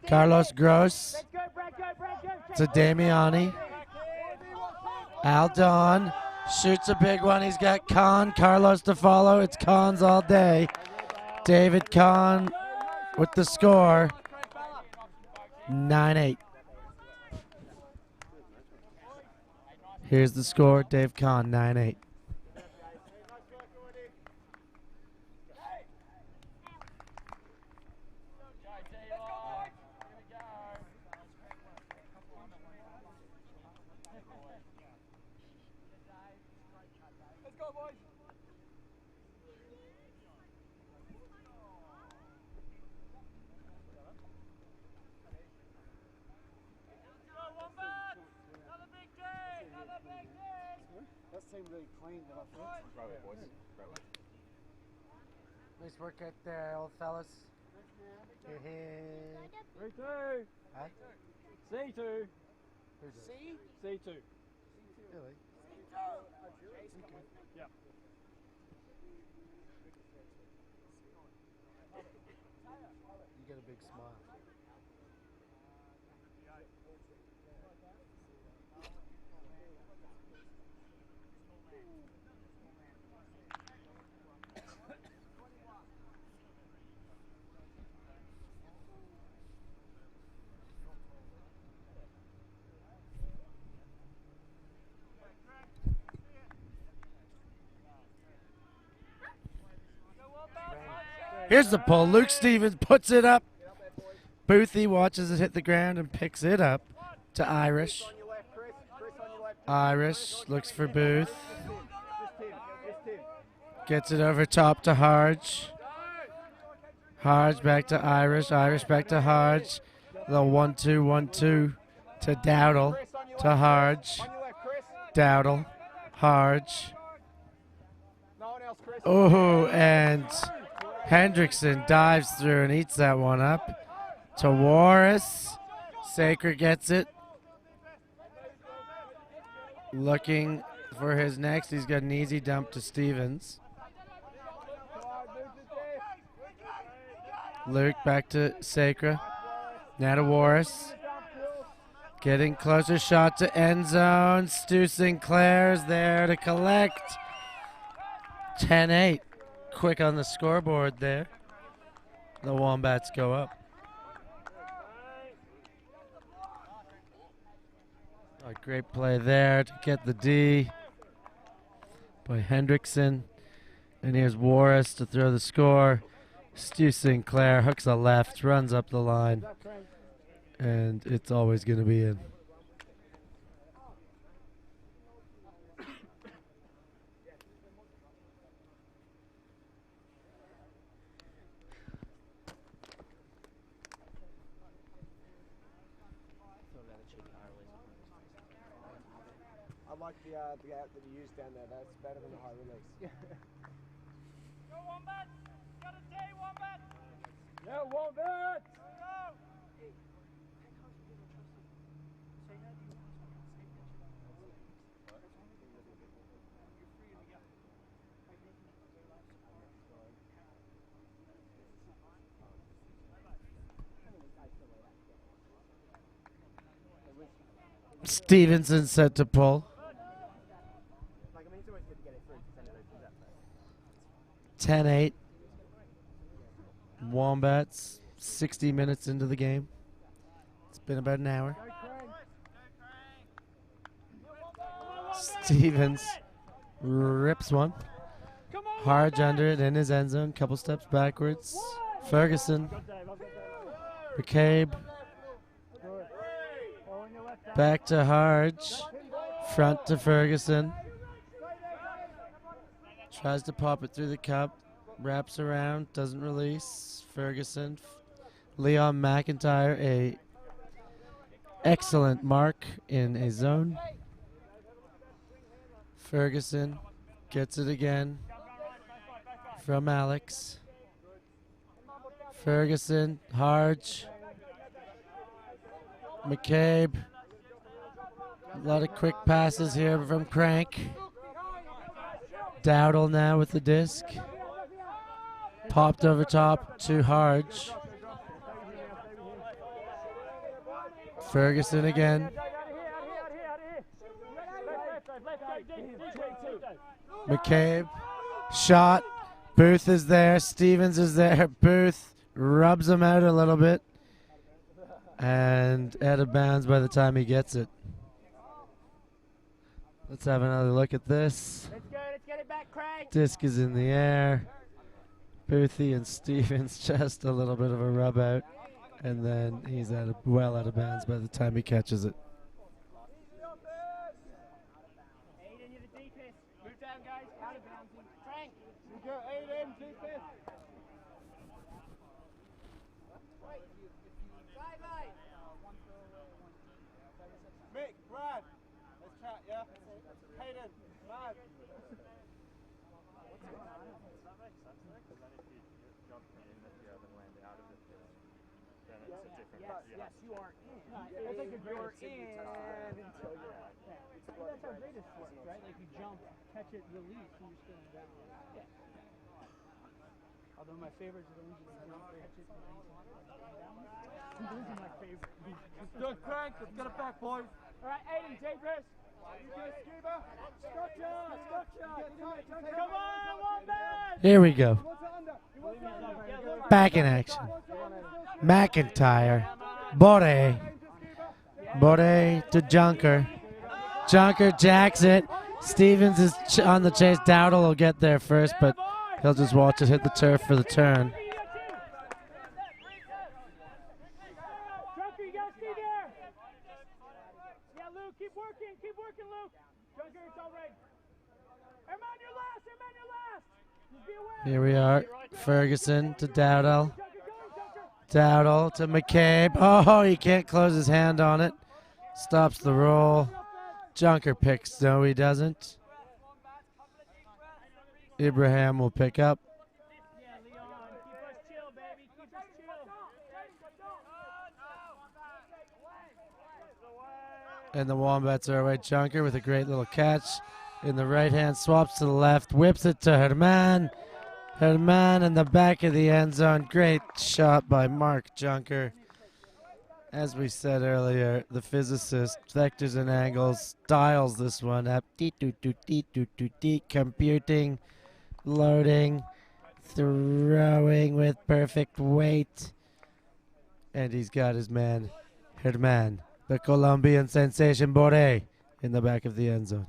Carlos Gross to Damiani. Aldon shoots a big one. He's got Khan, Carlos to follow. It's Khan's all day. David Khan with the score. 9-8. Here's the score. Dave Khan, 9-8. That seemed really clean, but I think. Great work, boys. Great work. Nice work out there, old fellas. Your head. C2. Huh? C2. Who's it? C2. Really? Yep. You get a big smile. Here's the pull. Luke Stevens puts it up. Boothie watches it hit the ground and picks it up to Irish. Irish looks for Booth. Gets it over top to Harge. Harge back to Irish. Irish back to Harge. The 1-2, 1-2 to Dowdle. To Harge. Dowdle. Harge. Oh, and Hendrickson dives through and eats that one up. To Warris. Saker gets it. Looking for his next. He's got an easy dump to Stevens. Luke back to Sacra. Now to Warris. Getting closer, shot to end zone. Stu Sinclair's there to collect. 10-8. Quick on the scoreboard there. The Wombats go up. A great play there to get the D by Hendrickson. And here's Warris to throw the score. Stu Sinclair hooks a left, runs up the line, and it's always going to be in. I like the out that you used down there. That's better than the high release. Go Wombats! Got a day, Wombats! Yeah, Wombats! Go! Stevenson set to pull. 10-8. Wombats 60 minutes into the game. It's been about an hour. Stevens rips one. Harge under it in his end zone. Couple steps backwards. Ferguson. McCabe. Back to Harge. Front to Ferguson. Tries to pop it through the cup. Wraps around. Doesn't release. Ferguson. Leon McIntyre. A excellent mark in a zone. Ferguson gets it again from Alex. Ferguson, Harge. McCabe. A lot of quick passes here from Krank. Dowdle now with the disc. Popped over top to Harge. Ferguson again. McCabe. Shot. Booth is there. Stevens is there. Booth rubs him out a little bit. And out of bounds by the time he gets it. Let's have another look at this. Let's go. Let's get it back, Craig. Disc is in the air. Boothie and Stevens just a little bit of a rub out. And then he's well out of bounds by the time he catches it. Aiden, you're the deepest. Move down, guys. Out of bounds. Frank. You go, Aiden, deepest. Sideline. Mick, Brad. Let's chat, yeah? Hayden, Brad. Yes, you are in. It's like a you're in until you're out. Yeah. That's how greatest works, right? Like you jump, catch it, release, and you're still in bounds. Yeah. Although my favorites are the ones that jump, catch it, release, and those are my favorite. Good crank, let's get it back, boys. All right, Aiden, J-Press. Come on, Wombats! Here we go. Back in action. McIntyre. Bore. Bore to Junker. Junker jacks it. Stevens is on the chase. Dowdle will get there first, but he'll just watch it hit the turf for the turn. Junker, you gotta stay there. Yeah, Luke, keep working, Luke. Junker, it's all right. Herman, you're last. Just be aware. Here we are. Ferguson to Dowdle. Dowdle to McCabe. Oh, he can't close his hand on it. Stops the roll. Junker picks. No, he doesn't. Ibrahim will pick up. Yeah, Leon, keep us chill, baby. Keep us chill. And the Wombats are away. Junker with a great little catch. In the right hand, swaps to the left, whips it to Herman. Herman in the back of the end zone. Great shot by Mark Junker. As we said earlier, the physicist, vectors and angles, dials this one up. Computing, loading, throwing with perfect weight. And he's got his man, Herman, the Colombian sensation Bore, in the back of the end zone.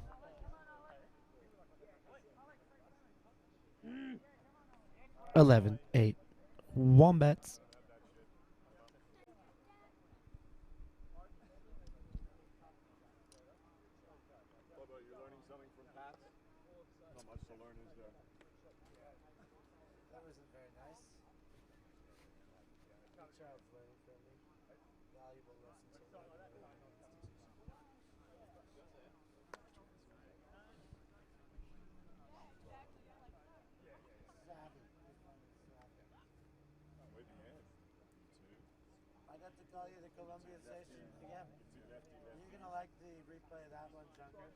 11-8. Wombats. Bobo, you're learning something from Pat? Not much to learn, is there? That wasn't very nice. Good job learning from me. Valuable lessons to learn in an institution. I got to call you the Colombian station again. You're going to like the replay of that one, Junker. I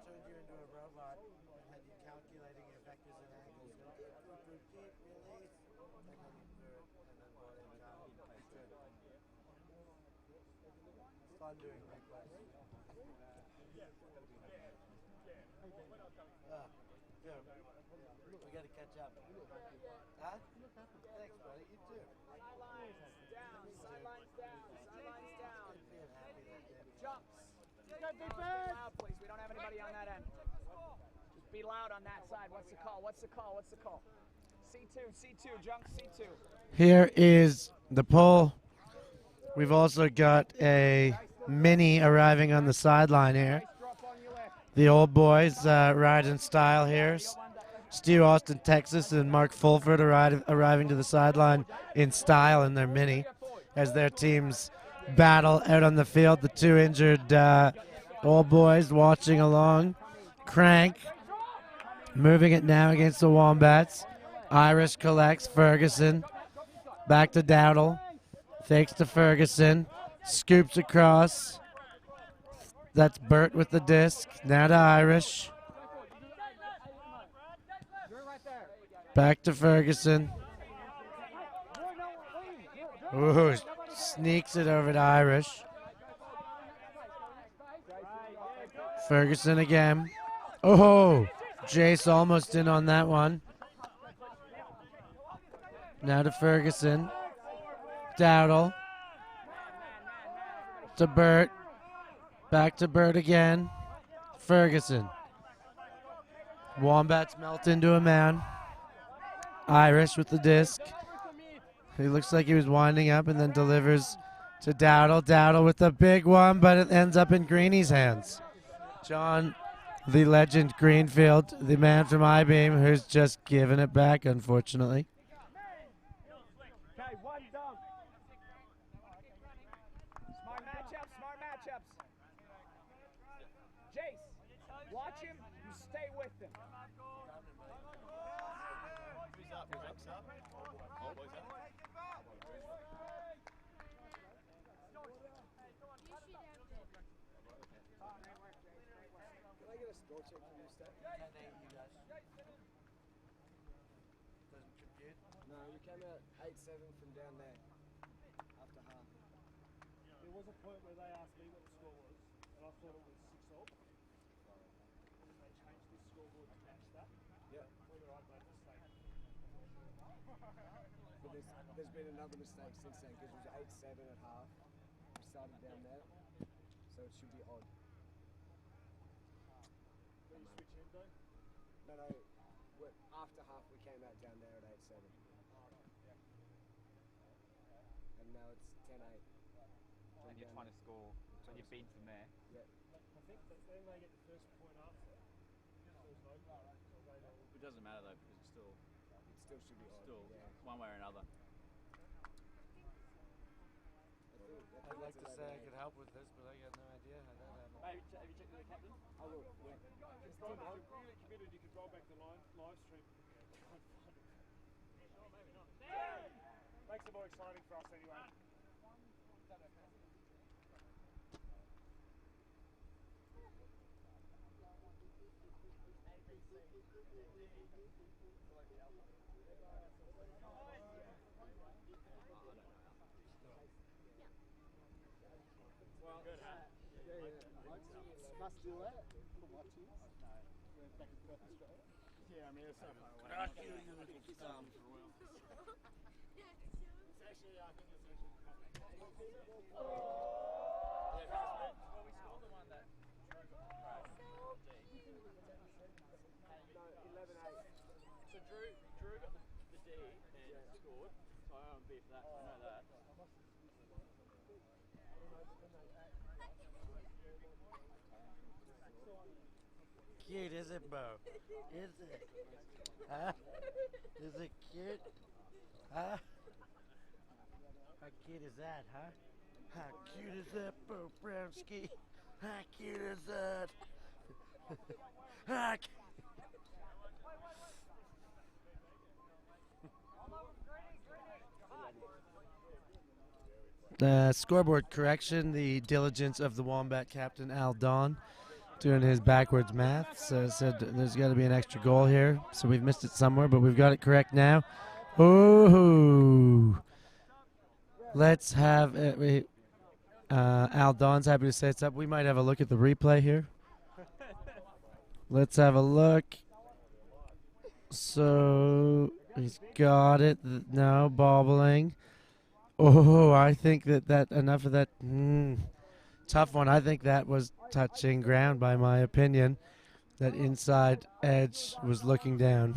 turned you into a robot and had you calculating your vectors and angles. Release. And then you threw it, and then brought it down. It's good. It's fun doing replays. Good. We got to catch up. Huh? Thanks, buddy. You too. Sidelines down. Good being happy that day. Jumps. Loud, please. We don't have anybody on that end. Just be loud on that side. What's the call? C2, junk C2. Here is the pull. We've also got a mini arriving on the sideline here. The old boys ride in style here. Stu Austin, Texas, and Mark Fulford arriving to the sideline in style in their mini as their teams battle out on the field. The two injured old boys watching along. Krank moving it now against the Wombats. Irish collects Ferguson. Back to Dowdle. Fakes to Ferguson. Scoops across. That's Burt with the disc. Now to Irish. Back to Ferguson. Ooh, sneaks it over to Irish. Ferguson again. Oh, Jace almost in on that one. Now to Ferguson. Dowdle. To Burt. Back to Burt again. Ferguson. Wombats melt into a man. Irish with the disc. He looks like he was winding up and then delivers to Dowdle. Dowdle with the big one, but it ends up in Greeny's hands. John, the legend Greenfield, the man from I-Beam, who's just given it back, unfortunately. Okay, one done. Smart matchups, smart matchups. Jace, watch him, you stay with him. Can I get a score check from you, Steph? 10-8, you guys. Doesn't compute? No, we came out 8-7 from down there after half. There was a point where they asked me what the score was, and I thought it was 6-all. And then they changed the scoreboard to match that. Yeah. Whether I made a mistake. But there's been another mistake since then because it was 8-7 at half. We started down there, so it should be odd. Did you switch in though? No, after half we came out down there at 8-7. And now it's 10-8. And you're trying to score, and you've been from there. Yeah. I think that then they get the first point after. It doesn't matter though, because it's still It still should be odd. still Yeah. one way or another. I'd like to say I could help with this, but I got no idea how that happened. Hey, have you checked with the captain? I will. Yeah. It's Tim, I'm really committed. You could roll back the live stream. Makes it more exciting for us anyway. Good, huh? Must do that for my teams. Went back and forth Australia. Yeah, I mean, it's so far away. Yeah, it's actually, I think it's actually Well, we scored the one that Drew got the crash. No, 11-8. So Drew got the D and scored. So I own beef that. I know that. Cute, is it, Bo? Is it? Huh? Is it cute? Huh? How cute is that, huh? How cute is that, Bo Brownski? How cute is that? How scoreboard correction, the diligence of the Wombat captain, Al Don, doing his backwards math, said there's got to be an extra goal here. So we've missed it somewhere, but we've got it correct now. Ooh. Let's have it. Al Don's happy to say it's up. We might have a look at the replay here. Let's have a look. So he's got it. No, bobbling. Oh, I think that enough of that. Tough one. I think that was touching ground, by my opinion. That inside edge was looking down.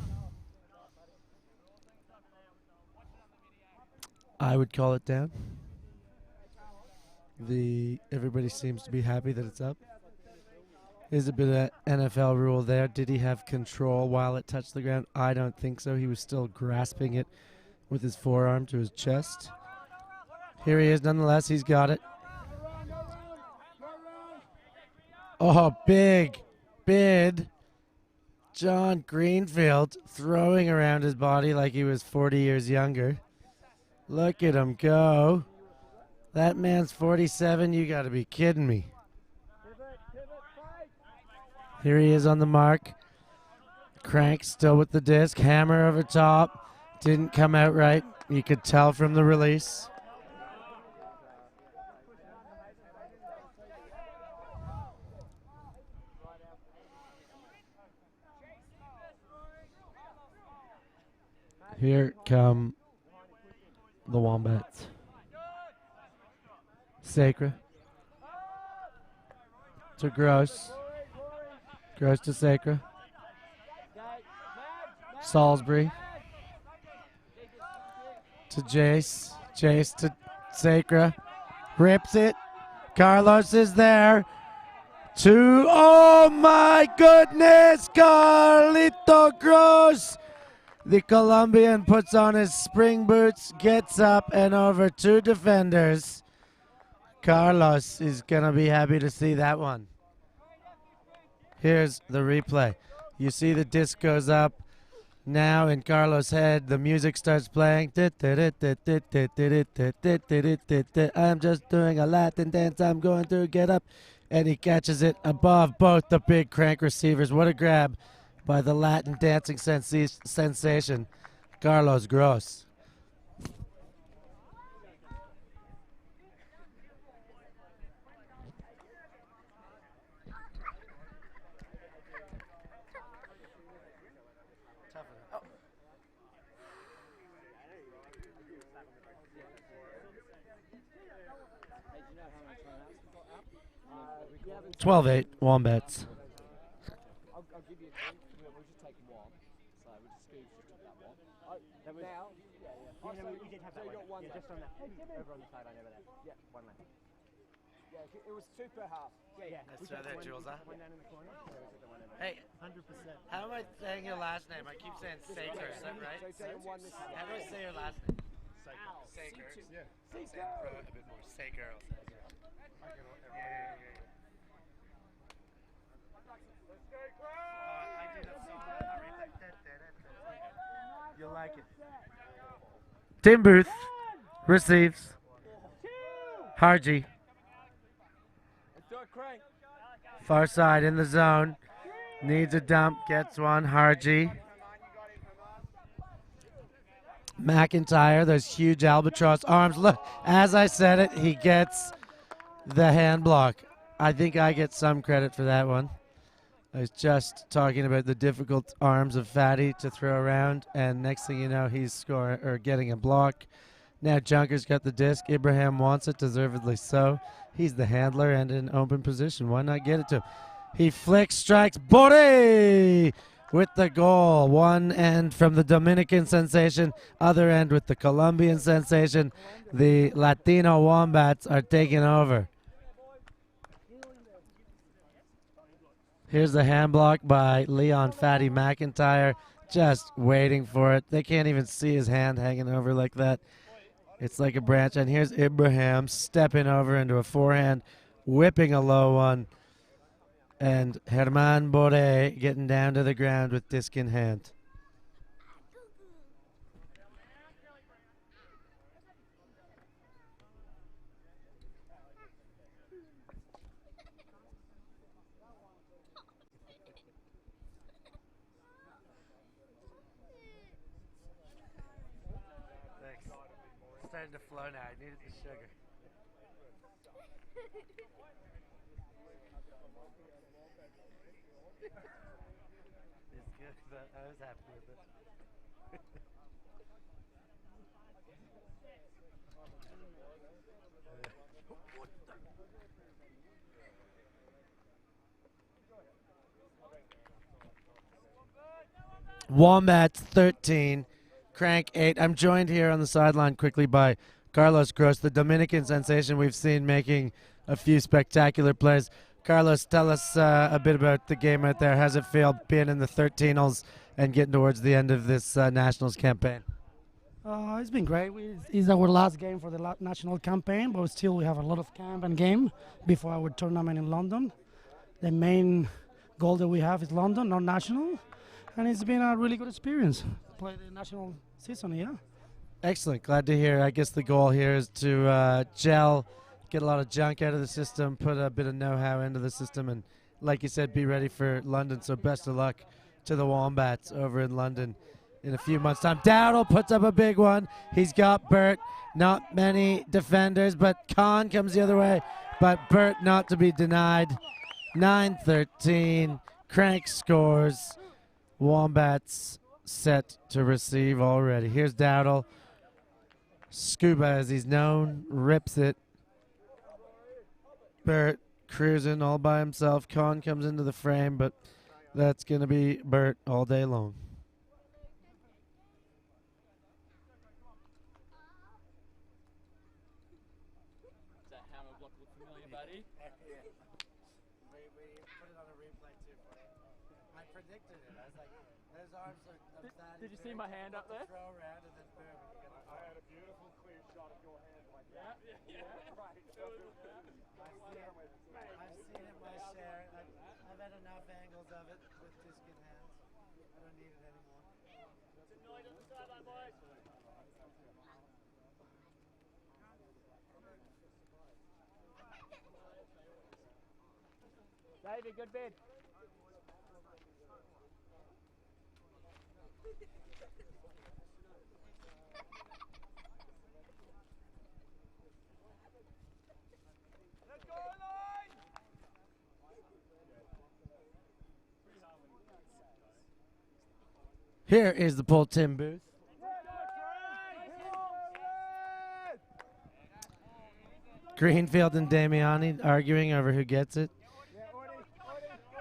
I would call it down. Everybody seems to be happy that it's up. Is a bit of NFL rule there. Did he have control while it touched the ground? I don't think so. He was still grasping it with his forearm to his chest. Here he is, nonetheless. He's got it. Oh, big bid. John Greenfield throwing around his body like he was 40 years younger. Look at him go. That man's 47. You got to be kidding me. Here he is on the mark. Krank still with the disc. Hammer over top. Didn't come out right. You could tell from the release. Here come the Wombats. Sacra to Gross. Gross to Sacra. Salisbury to Jace. Jace to Sacra. Rips it. Carlos is there. Oh my goodness, Carlito Gross. The Colombian puts on his spring boots, gets up and over two defenders. Carlos is going to be happy to see that one. Here's the replay. You see the disc goes up. Now in Carlos' head, the music starts playing. I'm just doing a Latin dance. I'm going to get up. And he catches it above both the big Krank receivers. What a grab by the Latin dancing sensation, Carlos Gross. You haven't 12-8, Wombats. I'll give you a thing. We'll just take one. So we'll just Steve just took that one. Now? Yeah. Yeah, no, we did have that So you got one. one Yeah, left. just on that. Over on the sideline over there. Yeah, one left. Yeah, it was two per half. Yeah. Let's throw that, Jules, huh? One down in the corner. Or was it the one over Hey, 100%. how am I saying your last name? I keep saying Saker, is that right? So taking one this time. How do I say your last name? Saker. Yeah. Say a bit more. Saker. You'll like it. Tim Booth receives. Harji. Let's do it, Krank. Far side in the zone. Needs a dump. Gets one. Harji. McIntyre, those huge albatross arms. Look, as I said it, he gets the hand block. I think I get some credit for that one. I was just talking about the difficult arms of Fatty to throw around, and next thing you know, he's scoring or getting a block. Now Junker's got the disc. Ibrahim wants it, deservedly so. He's the handler and in open position. Why not get it to him? He flicks, strikes, Boré with the goal. One end from the Dominican sensation, other end with the Colombian sensation. The Latino Wombats are taking over. Here's the hand block by Leon Fatty McIntyre, just waiting for it. They can't even see his hand hanging over like that. It's like a branch. And here's Ibrahim stepping over into a forehand, whipping a low one. And Herman Boré getting down to the ground with disc in hand. Thanks. It's starting to flow now. I needed the sugar. It's good, but I was happy with it. Wombats 13, Krank 8. I'm joined here on the sideline quickly by Carlos Gross, the Dominican sensation we've seen making a few spectacular plays. Carlos, tell us a bit about the game out there. How's it feel being in the 13als and getting towards the end of this Nationals campaign? It's been great. It's our last game for the national campaign, but still we have a lot of camp and game before our tournament in London. The main goal that we have is London, not national, and it's been a really good experience. Play the national season, yeah. Excellent. Glad to hear. I guess the goal here is to gel, get a lot of junk out of the system, put a bit of know-how into the system, and like you said, be ready for London. So best of luck to the Wombats over in London in a few months' time. Dowdle puts up a big one. He's got Burt. Not many defenders, but Khan comes the other way. But Burt not to be denied. 9-13. Krank scores. Wombats set to receive already. Here's Dowdle. Scuba, as he's known, rips it. Burt cruising all by himself. Khan comes into the frame, but that's going to be Burt all day long. Does that hammer block look familiar, buddy? We put it on a replay too for you. I predicted it. I was like, those arms are Did you see my hand up there? Throw around and then boom. And you I had a beautiful clear shot of your hand like that. Right. I've seen it my share. I've had enough angles of it with discus hands. I don't need it anymore. Tonight on the sideline, boys. David, good bid. Here is the pull Tim Booth. Greenfield and Damiani arguing over who gets it.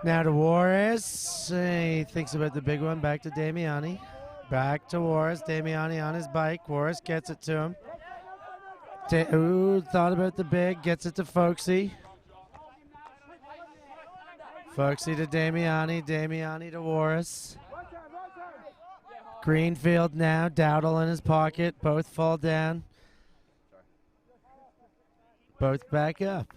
Now to Warris. He thinks about the big one. Back to Damiani. Back to Warris. Damiani on his bike. Warris gets it to him. Thought about the big. Gets it to Folksy. Folksy to Damiani. Damiani to Warris. Greenfield now. Dowdle in his pocket. Both fall down. Both back up.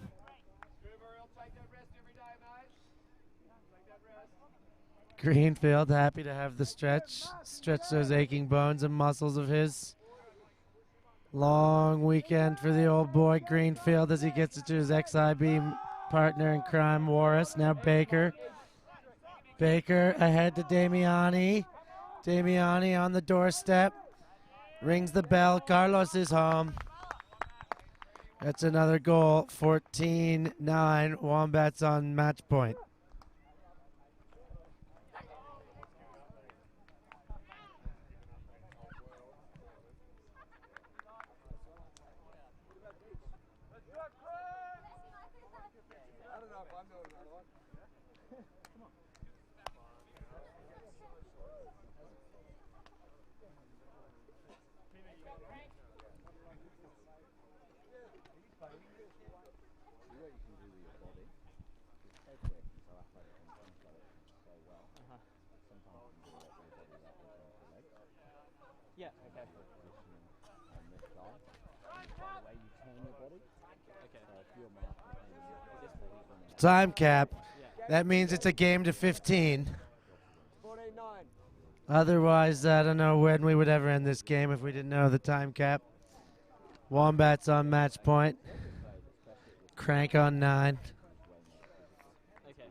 Greenfield happy to have the stretch those aching bones and muscles of his. Long weekend for the old boy Greenfield as he gets it to his XIB partner in crime, Warris. Now Baker. Baker ahead to Damiani. Damiani on the doorstep. Rings the bell. Carlos is home. That's another goal. 14-9. Wombats on match point. Yeah, okay. Time cap. That means it's a game to 15. 14-9. Otherwise, I don't know when we would ever end this game if we didn't know the time cap. Wombats on match point. Krank on 9. Okay.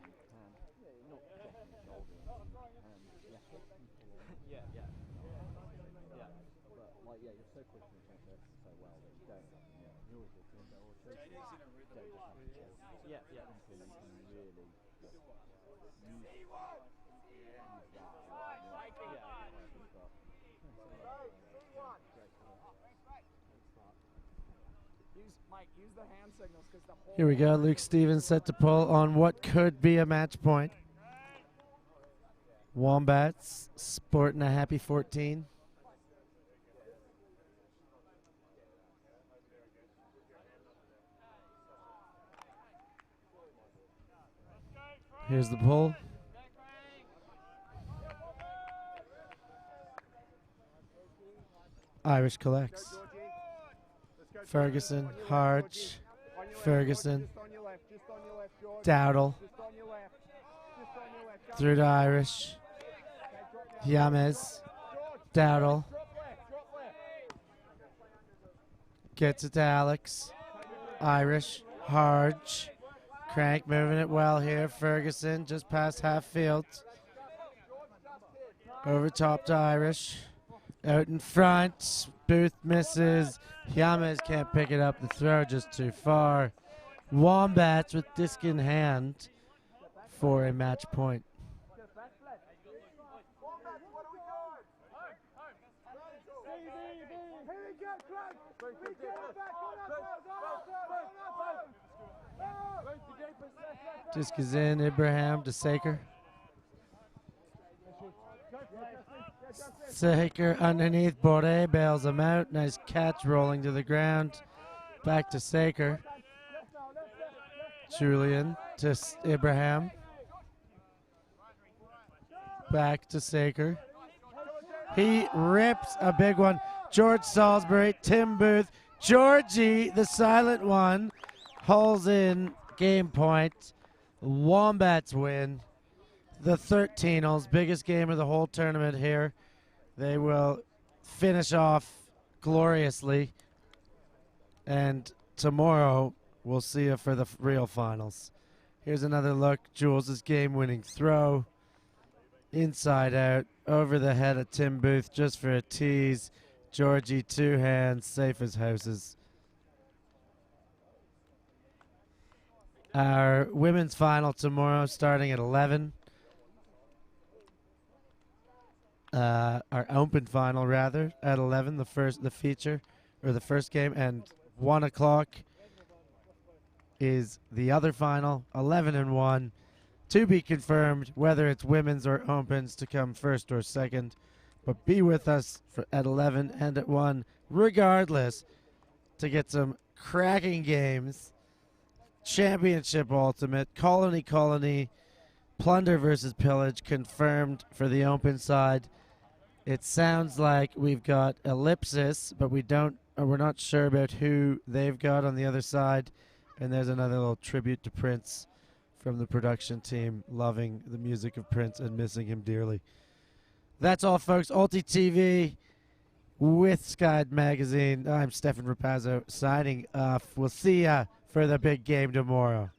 Yeah, yeah. Yeah. Like, yeah, you're so quick and you take it so well that you don't, you always look in there or don't just have to chase. Yeah, yeah. So you can really use that. Use the hand signals because the whole Here we go. Luke Stevens set to pull on what could be a match point. Wombats sporting a happy 14. Here's the pull. Irish collects. Ferguson, Harge, Ferguson, Dowdle, through to Irish, Yames, Dowdle, Gets it to Alex. Irish. Harge. Krank moving it well here. Ferguson just past half field. Over top to Irish. Out in front. Booth misses. Yames can't pick it up. The throw just too far. Wombats with disc in hand for a match point. Disc is in. Ibrahim to Saker. Saker underneath. Boré bails him out. Nice catch rolling to the ground. Back to Saker. Julian to Ibrahim. Back to Saker. He rips a big one. George Salisbury, Tim Booth, Georgie, the silent one, hauls in game point. Wombats win. The 13th, biggest game of the whole tournament here. They will finish off gloriously. And tomorrow, we'll see you for the real finals. Here's another look. Jules' game-winning throw. Inside out, over the head of Tim Booth just for a tease. Georgie, two hands, safe as houses. Our women's final tomorrow starting at 11. Our open final rather at 11, the first game, and 1 o'clock is the other final, 11 and 1. To be confirmed whether it's women's or opens to come first or second. But be with us at 11 and at 1 regardless to get some cracking games. Championship Ultimate, Colony, Plunder versus Pillage confirmed for the open side. It sounds like we've got Ellipsis, but we're not sure about who they've got on the other side. And there's another little tribute to Prince from the production team, loving the music of Prince and missing him dearly. That's all, folks. Ulti TV with Sky Magazine. I'm Stefan Rapazzo signing off. We'll see ya for the big game tomorrow.